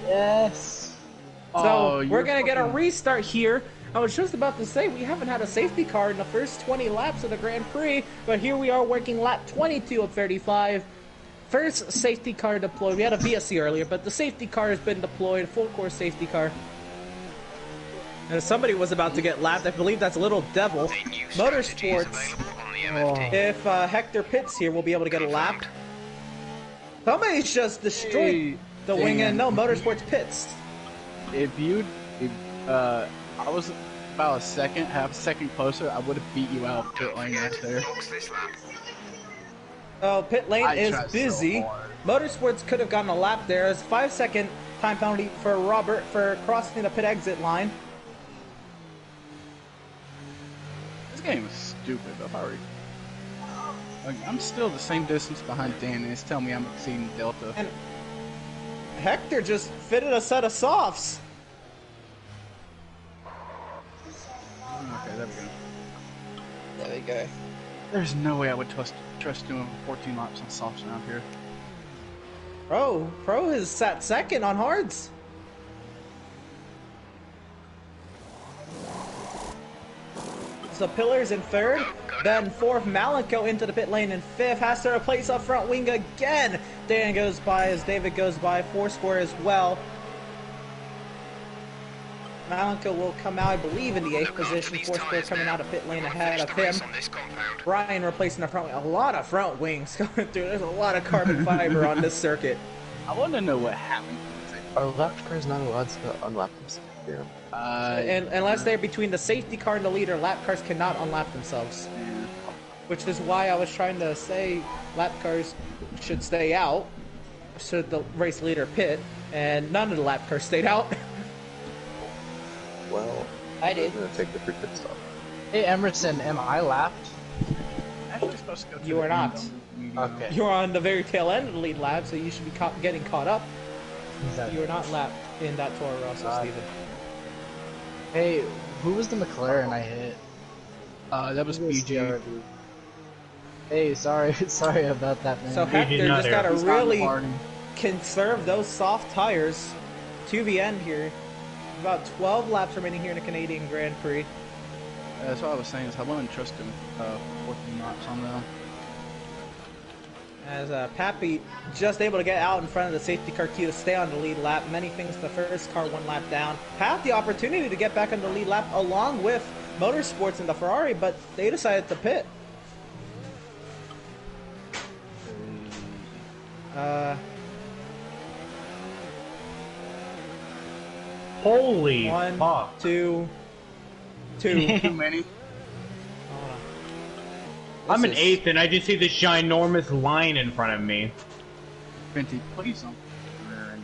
Yes. So we're gonna get a restart here. I was just about to say we haven't had a safety car in the first 20 laps of the Grand Prix, but here we are working lap 22 of 35. First safety car deployed. We had a VSC earlier, but the safety car has been deployed, full course safety car. And somebody was about to get lapped. I believe that's Little Devil. Motorsports. If Hector pits here, we'll be able to get a lap. Somebody's just destroyed the wing end. No, Motorsports pits. I was about half a second closer, I would have beat you out pit lane right there. Oh, pit lane I is tried so busy. hard. Motorsports could have gotten a lap there. It's a 5-second time penalty for Robert for crossing the pit exit line. This game is stupid. I'm still the same distance behind Dan, and it's telling me I'm exceeding Delta. And Hector just fitted a set of softs. Okay, there we go. There we go. There's no way I would trust doing 14 laps on softs around here. Pro has sat second on hards. the pillars in third. Then fourth, Malenko into the pit lane in fifth. Has to replace up front wing again. Dan goes by as David goes by. Foursquare as well. Malenko will come out, I believe, in the 8th position. Foursquare coming out of pit lane ahead of him. Brian replacing the front wing. A lot of front wings going through. There's a lot of carbon fiber on this circuit. I want to know what happened. Are lap cars not allowed to unlap themselves? And unless they're between the safety car and the leader, lap cars cannot unlap themselves. Yeah. Which is why I was trying to say lap cars should stay out, should the race leader pit, and none of the lap cars stayed out. Well, I did. I'm gonna take the free pit stop. Hey Emerson, am I lapped? Actually supposed to go to You the are not. medium. Okay. You're on the very tail end of the lead lap, so you should be getting caught up. Exactly. You are not lapped in that Toro Rosso, Steven. Hey, who was the McLaren I hit? That was Who was PG. CRV? Hey, sorry about that, man. So Hector just gotta He's not in the really party. conserve those soft tires to the end here. About 12 laps remaining here in the Canadian Grand Prix. That's what I was saying. Is I wouldn't trust him. 14 laps on them. As Pappy just able to get out in front of the safety car queue to stay on the lead lap. Many things, the first car 1 lap down. Had the opportunity to get back on the lead lap along with Motorsports and the Ferrari, but they decided to pit. Holy One, fuck. two. Too many. I'm in 8th and I just see this ginormous line in front of me. Venti, please don't.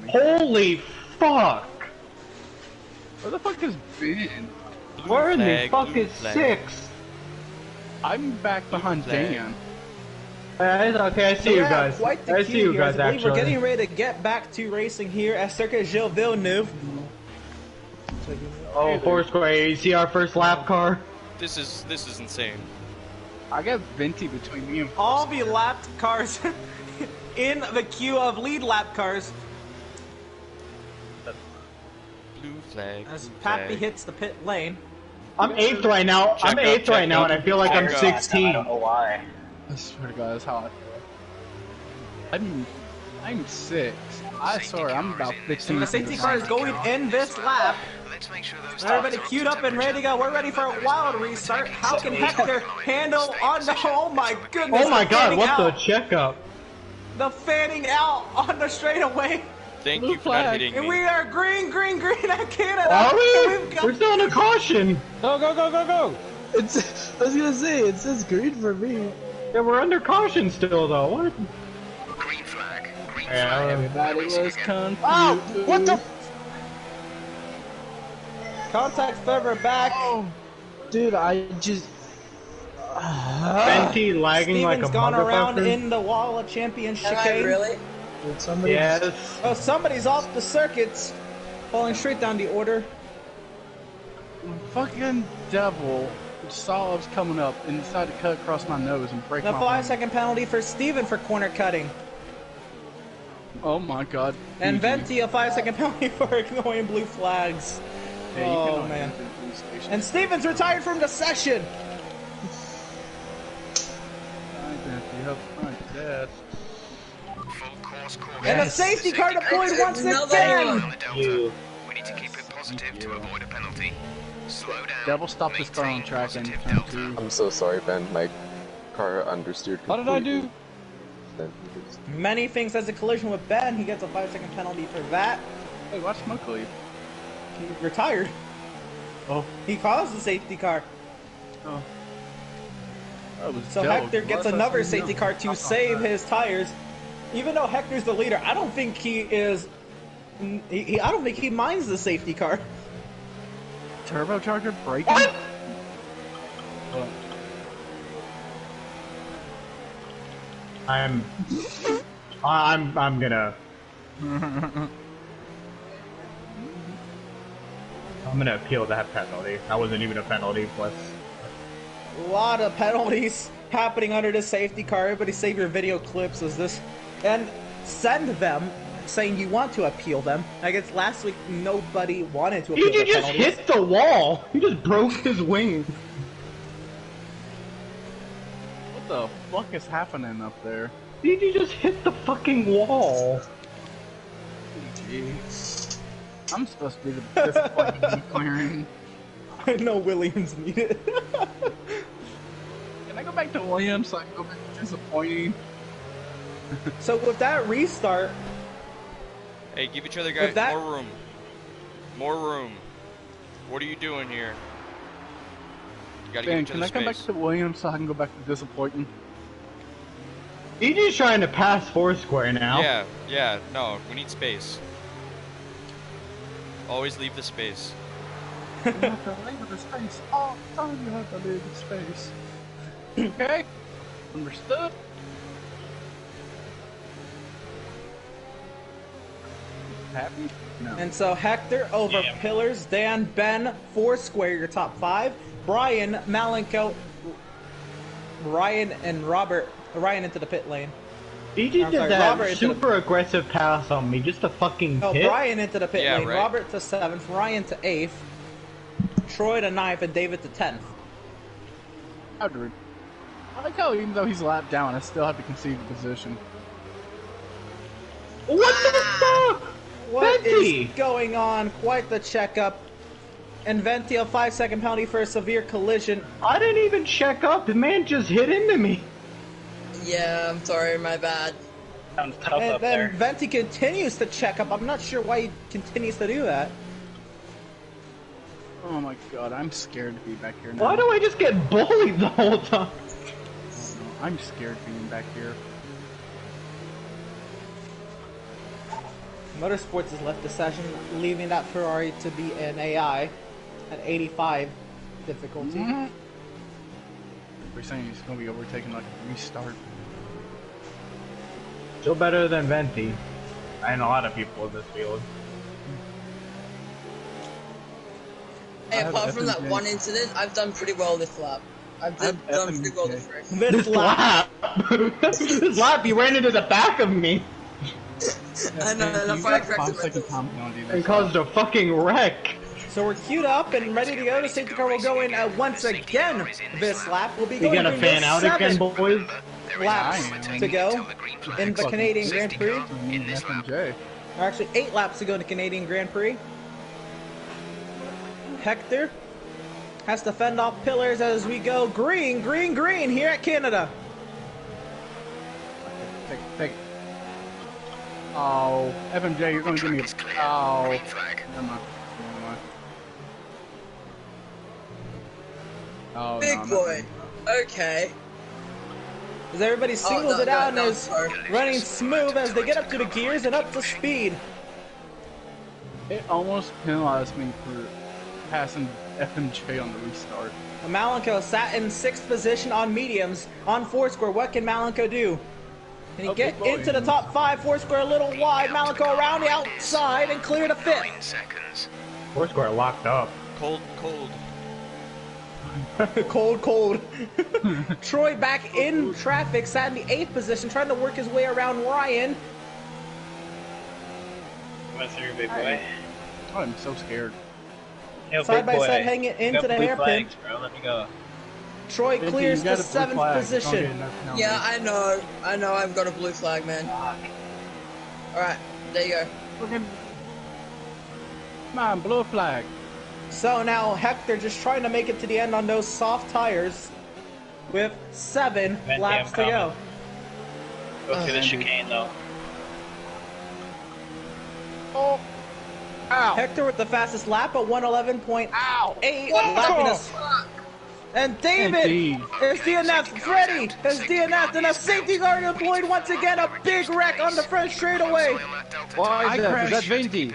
Me. Holy fuck! Where the fuck has Ben? Where in the flag, fuck blue is flag. 6? I'm back behind flag. Dan. Okay, I see you guys. Quite the I queue see you here, guys as I believe actually. we're getting ready to get back to racing here at Circuit Gilles Villeneuve. Oh, Foursquare, you see our first lap car? This is insane. I got Venti between me and All the lapped cars in the queue of lead lap cars Blue flag. as blue Pappy flag. hits the pit lane. I'm 8th right now. I'm Check 8th up, right check now, up. and I feel like I'm Check up. 16. I don't know why. I swear to God, that's how I feel. I'm 6. I swear, I'm about 15. And the safety car is going in this lap. Let's make sure those Everybody tires are queued up up to and ready to go. We're ready for a wild restart. How can Hector handle on the... Oh my goodness. Oh my the god, fanning what the out. checkup? The fanning out on the straightaway. Thank Blue you for not flag. hitting And me. we are green at Canada. Are we? We've got... We're still in a caution. Go, go, go, go, go! It's, I was gonna say, it says green for me. Yeah, we're under caution still, though. What? green flag. Green Yeah, flag. Everybody was confused. Oh, what the... Contact further back. Dude, I just... Venti lagging like a Steven's gone around motherfucker. in the wall of champion Am I chicane. really? Did somebody... Yes. Oh, somebody's off the circuits. Falling straight down the order. Fucking devil saw I was coming up and decided to cut across my nose and break The my 5-second penalty for Steven for corner cutting. Oh my god. And PG. Venti a 5-second penalty for ignoring blue flags. Yeah, you Oh, cannot man. enter the police station. And Steven's retired from the session. You have fun, Dad. Full course caution. And a safety car deployed once Another again. one. On the delta. We need to keep it positive to avoid a penalty. Slow down. Devil stopped this car on maintain track and positive turn delta. 2. I'm so sorry, Ben. My car understeered. What did I do? completely. Then he just- Many things as a collision with Ben. He gets a 5-second penalty for that. Hey, watch Smoke leave. He retired. Oh. He caused the safety car. Oh. That was So Devil. Hector gets Unless I another see safety no- car to save his tires. Even though Hector's the leader, I don't think he is. I don't think he minds the safety car. Turbocharger braking? What? I'm gonna. I'm gonna appeal that penalty. That wasn't even a penalty. Plus, A lot of penalties happening under this safety car. Everybody save your video clips as this. And send them saying you want to appeal them. I guess last week nobody wanted to appeal you the just penalties. hit the wall. You just broke his wing. What the fuck is happening up there? Did you just hit the fucking wall? Jeez. I'm supposed to be the disappointing McLaren. I know Williams need it. Can I go back to Williams so I can go back to disappointing? So with that restart... Hey, give each other guys more room. More room. What are you doing here? You gotta give each can other I come back space. to Williams so I can go back to disappointing? EJ's trying to pass Foursquare now. Yeah, no, we need space. Always leave the space. You have to leave the space. Oh, you have to leave the space. Okay? Understood? Happy? No. And so Hector over Pillars, Dan, Ben, Foursquare, your top 5. Brian, Malenko, Ryan, and Robert. Ryan into the pit lane. EJ did that super aggressive pass on me, just a fucking No, hit. Brian into the pit lane. right. Robert to 7th, Ryan to 8th, Troy to 9th, and David to 10th. I like how even though he's lapped down, I still have to concede the position. What the fuck? What Venti! is going on? Quite the checkup. And Venti, a 5-second penalty for a severe collision. I didn't even check up. The man just hit into me. Yeah, I'm sorry, my bad. Sounds tough And up then there. Venti continues to check up. I'm not sure why he continues to do that. Oh my god, I'm scared to be back here now. Why do I just get bullied the whole time? I'm scared being back here. Motorsports has left the session, leaving that Ferrari to be an AI at 85 difficulty. We're saying he's gonna be overtaken like a restart. Still better than Venti. And a lot of people in this field. Hey, apart from that one incident, I've done pretty well this lap. I've done pretty well this race. This lap! This lap, you ran into the back of me! I know, that's why I corrected myself. And caused a fucking wreck! So we're queued up and ready to go. The safety car will go in once again this lap. We'll be You going gonna through fan the out again, 7 boys? laps to go in the Canadian Grand Prix. FMJ. Or actually 8 laps to go in the Canadian Grand Prix. Hector has to fend off Pillars as we go green, green, green here at Canada. Take. Oh, FMJ, you're gonna give me a. Oh. Never mind. Oh, Big no, boy. Okay. As everybody singles it out and is sorry. running smooth as they get up to the gears and up to speed. It almost penalized me for passing FMJ on the restart. Malenko sat in 6th position on mediums on Foursquare. What can Malenko do? Can he get into the top 5? Foursquare a little wide. Malenko around the outside and clear the 5th. Foursquare locked up. Cold. Cold. Troy back in traffic, sat in the 8th position, trying to work his way around Ryan. What's through, big boy? Oh, I'm so scared. Yo, Side big by boy. side, hanging into the blue hairpin. flags, bro. Let me go. Troy Fifty, clears you the got a blue 7th flag. position. Yeah, I know, I've got a blue flag, man. Alright, there you go. Come on, blue flag. So now Hector just trying to make it to the end on those soft tires with 7 Venti, laps I'm to go. Go through the chicane, though. Oh. Ow. Hector with the fastest lap at 111.8, What lapping the us. And David is DNF. Freddie is DNF, and a safety guard deployed once again. A big wreck on the front straightaway. Why is that? Is that crashed. Venti?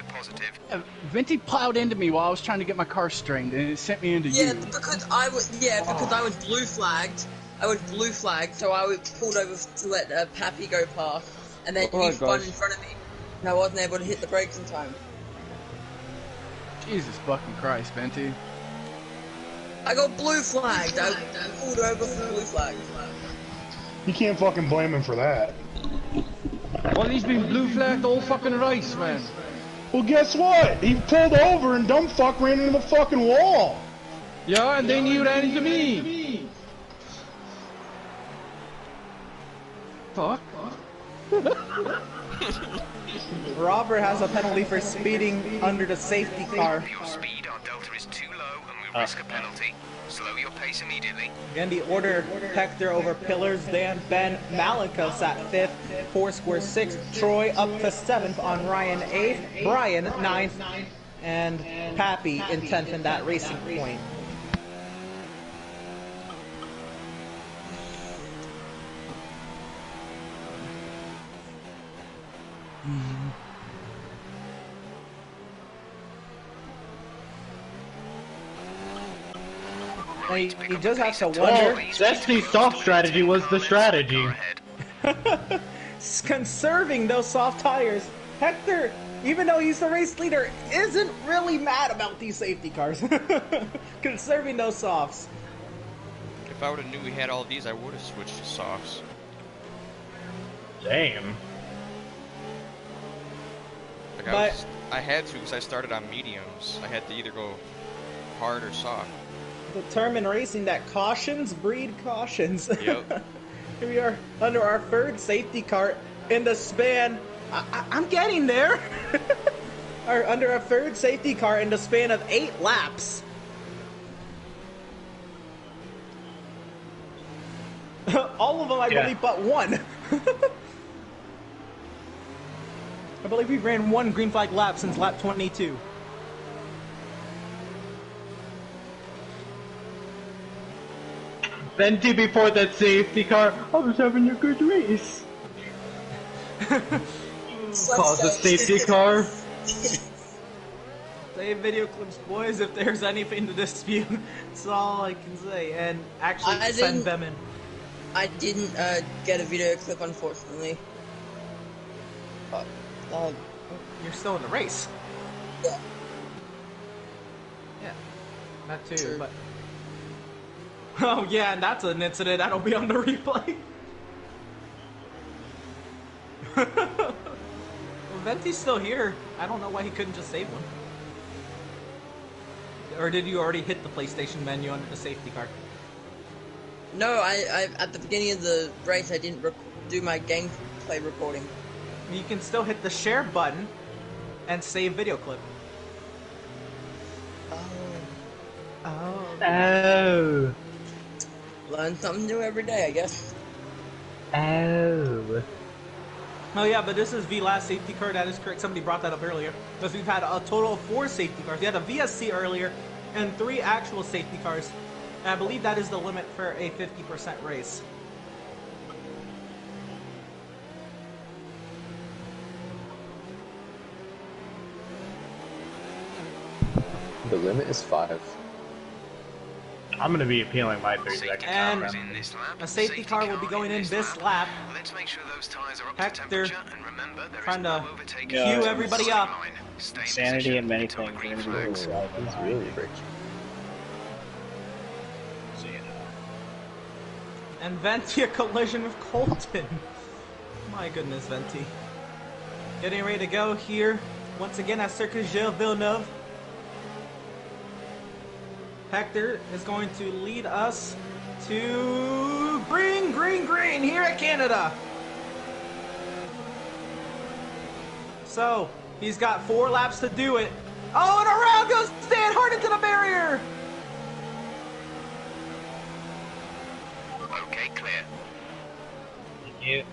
Venti plowed into me while I was trying to get my car straightened, and it sent me into Yeah, you. because I was blue flagged. So I was pulled over to let Pappy go past, and then Oh, you spun gosh. in front of me, and I wasn't able to hit the brakes in time. Jesus fucking Christ, Venti. I got blue flagged. I pulled over for blue flag. You can't fucking blame him for that. Well, he's been blue flagged all fucking race, man. Well, guess what? He pulled over and dumb fuck ran into the fucking wall. Yeah, and then you ran into me. Fuck. Robert has a penalty for speeding under the safety car. Your speed, our delta is too low and we risk a penalty. Slow your pace immediately. Again, the order: Hector over Pillars, Dan, Ben, Malikos at 5th, Foursquare 6th, Troy up to 7th on Ryan 8th, Brian 9th, and Pappy in 10th in that racing point. You just have to wonder. Destiny's soft strategy was the strategy. Conserving those soft tires. Hector, even though he's the race leader, isn't really mad about these safety cars. Conserving those softs. If I would have knew we had all these, I would have switched to softs. Damn. Like I had to because I started on mediums. I had to either go hard or soft. The term in racing that cautions breed cautions. Yep. Here we are under our third safety car in the span. I'm getting there. Under our third safety car in the span of 8 laps. All of them, I believe, but one. I believe we ran one green flag lap since lap 22. Venti before that safety car, I was having a good race. Pause the safety car. Save video clips, boys, if there's anything to dispute. That's all I can say. And actually, send them in. I didn't get a video clip, unfortunately. You're still in the race. Yeah. Yeah. That too, but... Oh yeah, and that's an incident that'll be on the replay. Well, Venti's still here. I don't know why he couldn't just save one. Or did you already hit the PlayStation menu under the safety car? No, I at the beginning of the race I didn't do my gameplay recording. You can still hit the share button and save video clip. Oh. Learn something new every day, I guess. Oh. Oh yeah, but this is the last safety car. That is correct. Somebody brought that up earlier. Because we've had a total of 4 safety cars. We had a VSC earlier and 3 actual safety cars. And I believe that is the limit for a 50% race. The limit is 5. I'm gonna be appealing my 3-second And time. a safety car will be going in this lap. Let's make sure those tires are up Hector to temperature and remember there is trying no to overtaking. cue everybody up. Insanity and many things. We're gonna be really He's really rich. And Venti a collision with Colton. My goodness, Venti. Getting ready to go here. Once again at Circuit Gilles Villeneuve. Hector is going to lead us to green, green, green here at Canada. So, he's got 4 laps to do it. Oh, and around goes Dan hard into the barrier. Okay, clear. Thank you.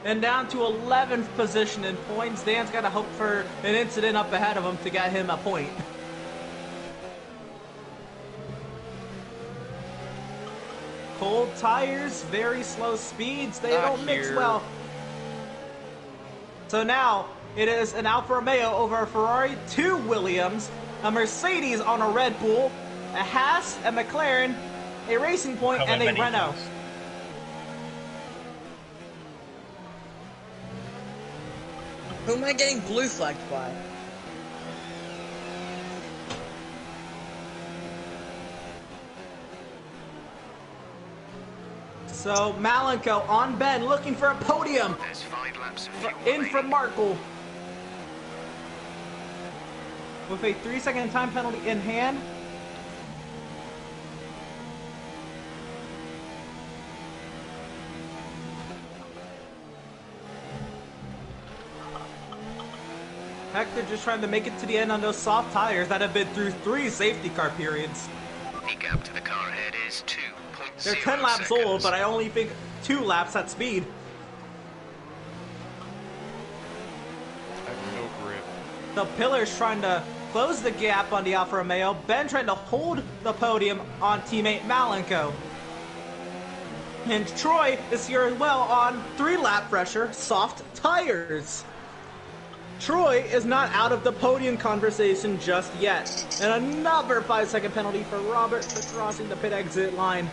And down to 11th position in points. Dan's got to hope for an incident up ahead of him to get him a point. Cold tires, very slow speeds. They don't mix well. So now it is an Alfa Romeo over a Ferrari, 2 Williams, a Mercedes on a Red Bull, a Haas, a McLaren, a Racing Point, and a Renault. Who am I getting blue flagged by? So Malenko on Ben looking for a podium. There's 5 laps of fuel In from Markle. With a 3-second time penalty in hand. Hector just trying to make it to the end on those soft tires that have been through 3 safety car periods. The gap to the car ahead is 2.0 They're 10 laps seconds. old, but I only think 2 laps at speed. I have no grip. The Pillars trying to close the gap on the Alfa Romeo. Ben trying to hold the podium on teammate Malenko. And Troy is here as well on 3-lap pressure, soft tires. Troy is not out of the podium conversation just yet. And another 5-second penalty for Robert for crossing the pit exit line.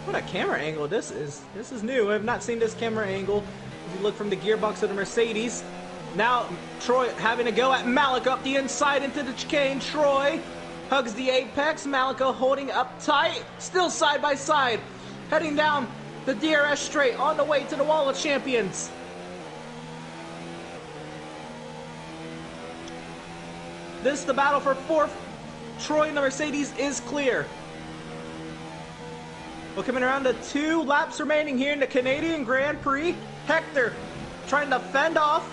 What a camera angle this is. This is new. I have not seen this camera angle. If you look from the gearbox of the Mercedes. Now Troy having to go at Malik up the inside into the chicane. Troy hugs the apex. Malenko holding up tight. Still side by side. Heading down the DRS straight on the way to the Wall of Champions. This is the battle for 4th. Troy and the Mercedes is clear. We're coming around to 2 laps remaining here in the Canadian Grand Prix. Hector trying to fend off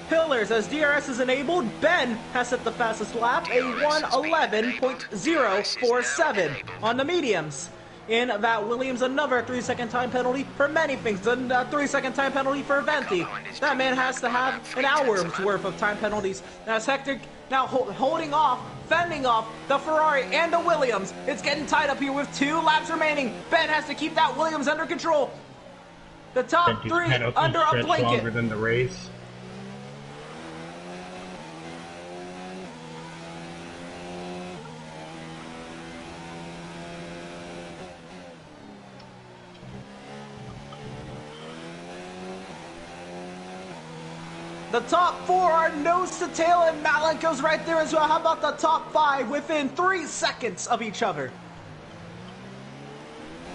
Pillars as DRS is enabled. Ben has set the fastest lap, a 1:11.047 on the mediums. In that Williams, another 3-second time penalty for many things. A 3-second time penalty for Venti. That man has to have an hour's worth of time penalties. As Hector now holding off, fending off the Ferrari and the Williams. It's getting tight up here with 2 laps remaining. Ben has to keep that Williams under control. The top 3 under a blanket. Longer than the race. The top 4 are nose to tail, and Malenko's right there as well. How about the top 5 within 3 seconds of each other?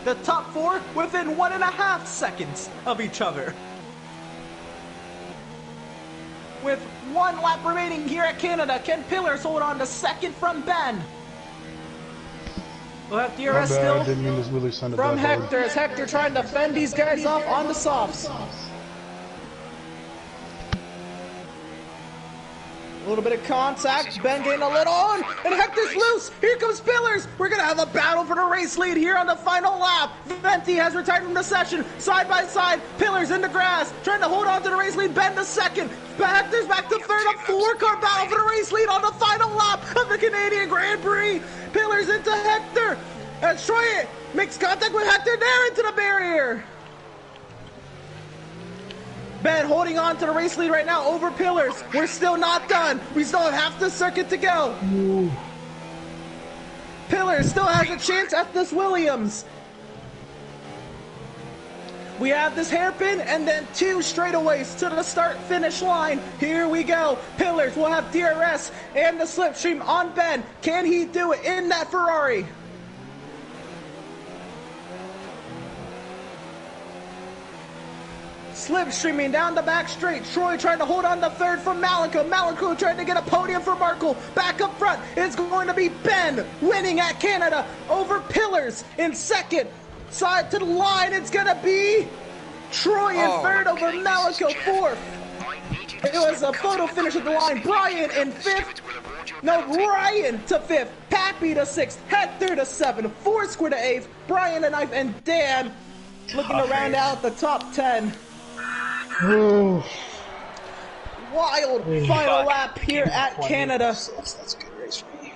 The top 4 within 1.5 seconds of each other. With 1 lap remaining here at Canada, can Pillars hold on to 2nd from Ben? We'll have DRS still from Hector as Hector trying to fend these guys off on the softs. A little bit of contact, Ben getting a little on, and Hector's loose. Here comes Pillars. We're going to have a battle for the race lead here on the final lap. Venti has retired from the session, side by side. Pillars in the grass, trying to hold on to the race lead. Ben to 2nd. Hector's back to 3rd. A 4-car battle for the race lead on the final lap of the Canadian Grand Prix. Pillars into Hector. As Troy makes contact with Hector there into the barrier. Ben holding on to the race lead right now over Pillars. We're still not done. We still have half the circuit to go. Ooh. Pillars still has a chance at this Williams. We have this hairpin and then 2 straightaways to the start-finish line. Here we go. Pillars will have DRS and the slipstream on Ben. Can he do it in that Ferrari? Slipstreaming down the back straight. Troy trying to hold on to 3rd from Malenko. Malenko trying to get a podium for Markle. Back up front, it's going to be Ben winning at Canada over Pillars in 2nd. Side to the line, it's going to be Troy in 3rd over Malenko 4th. It was a photo finish at the line. Brian in 5th. No, Ryan to 5th. Pappy to 6th. Hector to 7th. Foursquare to 8th. Brian to 9th. And Dan looking to round out the top 10. Wild final lap here at Canada. That's a good race for me.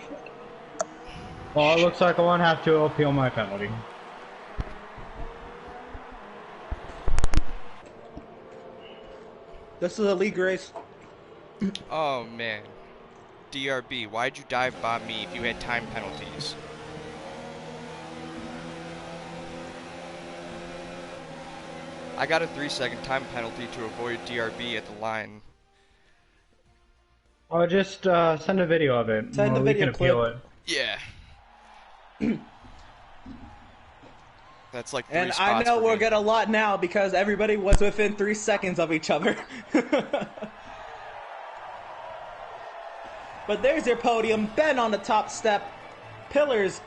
Well, it looks like I won't have to appeal my penalty. This is a league race. Oh man. DRB, why'd you dive bomb me if you had time penalties? I got a 3-second time penalty to avoid DRB at the line. Oh, just send a video of it. Send the video we can appeal clip. Yeah. That's like 3 and spots I know for we'll me. get a lot now because everybody was within 3 seconds of each other. But there's your podium. Ben on the top step. Pillars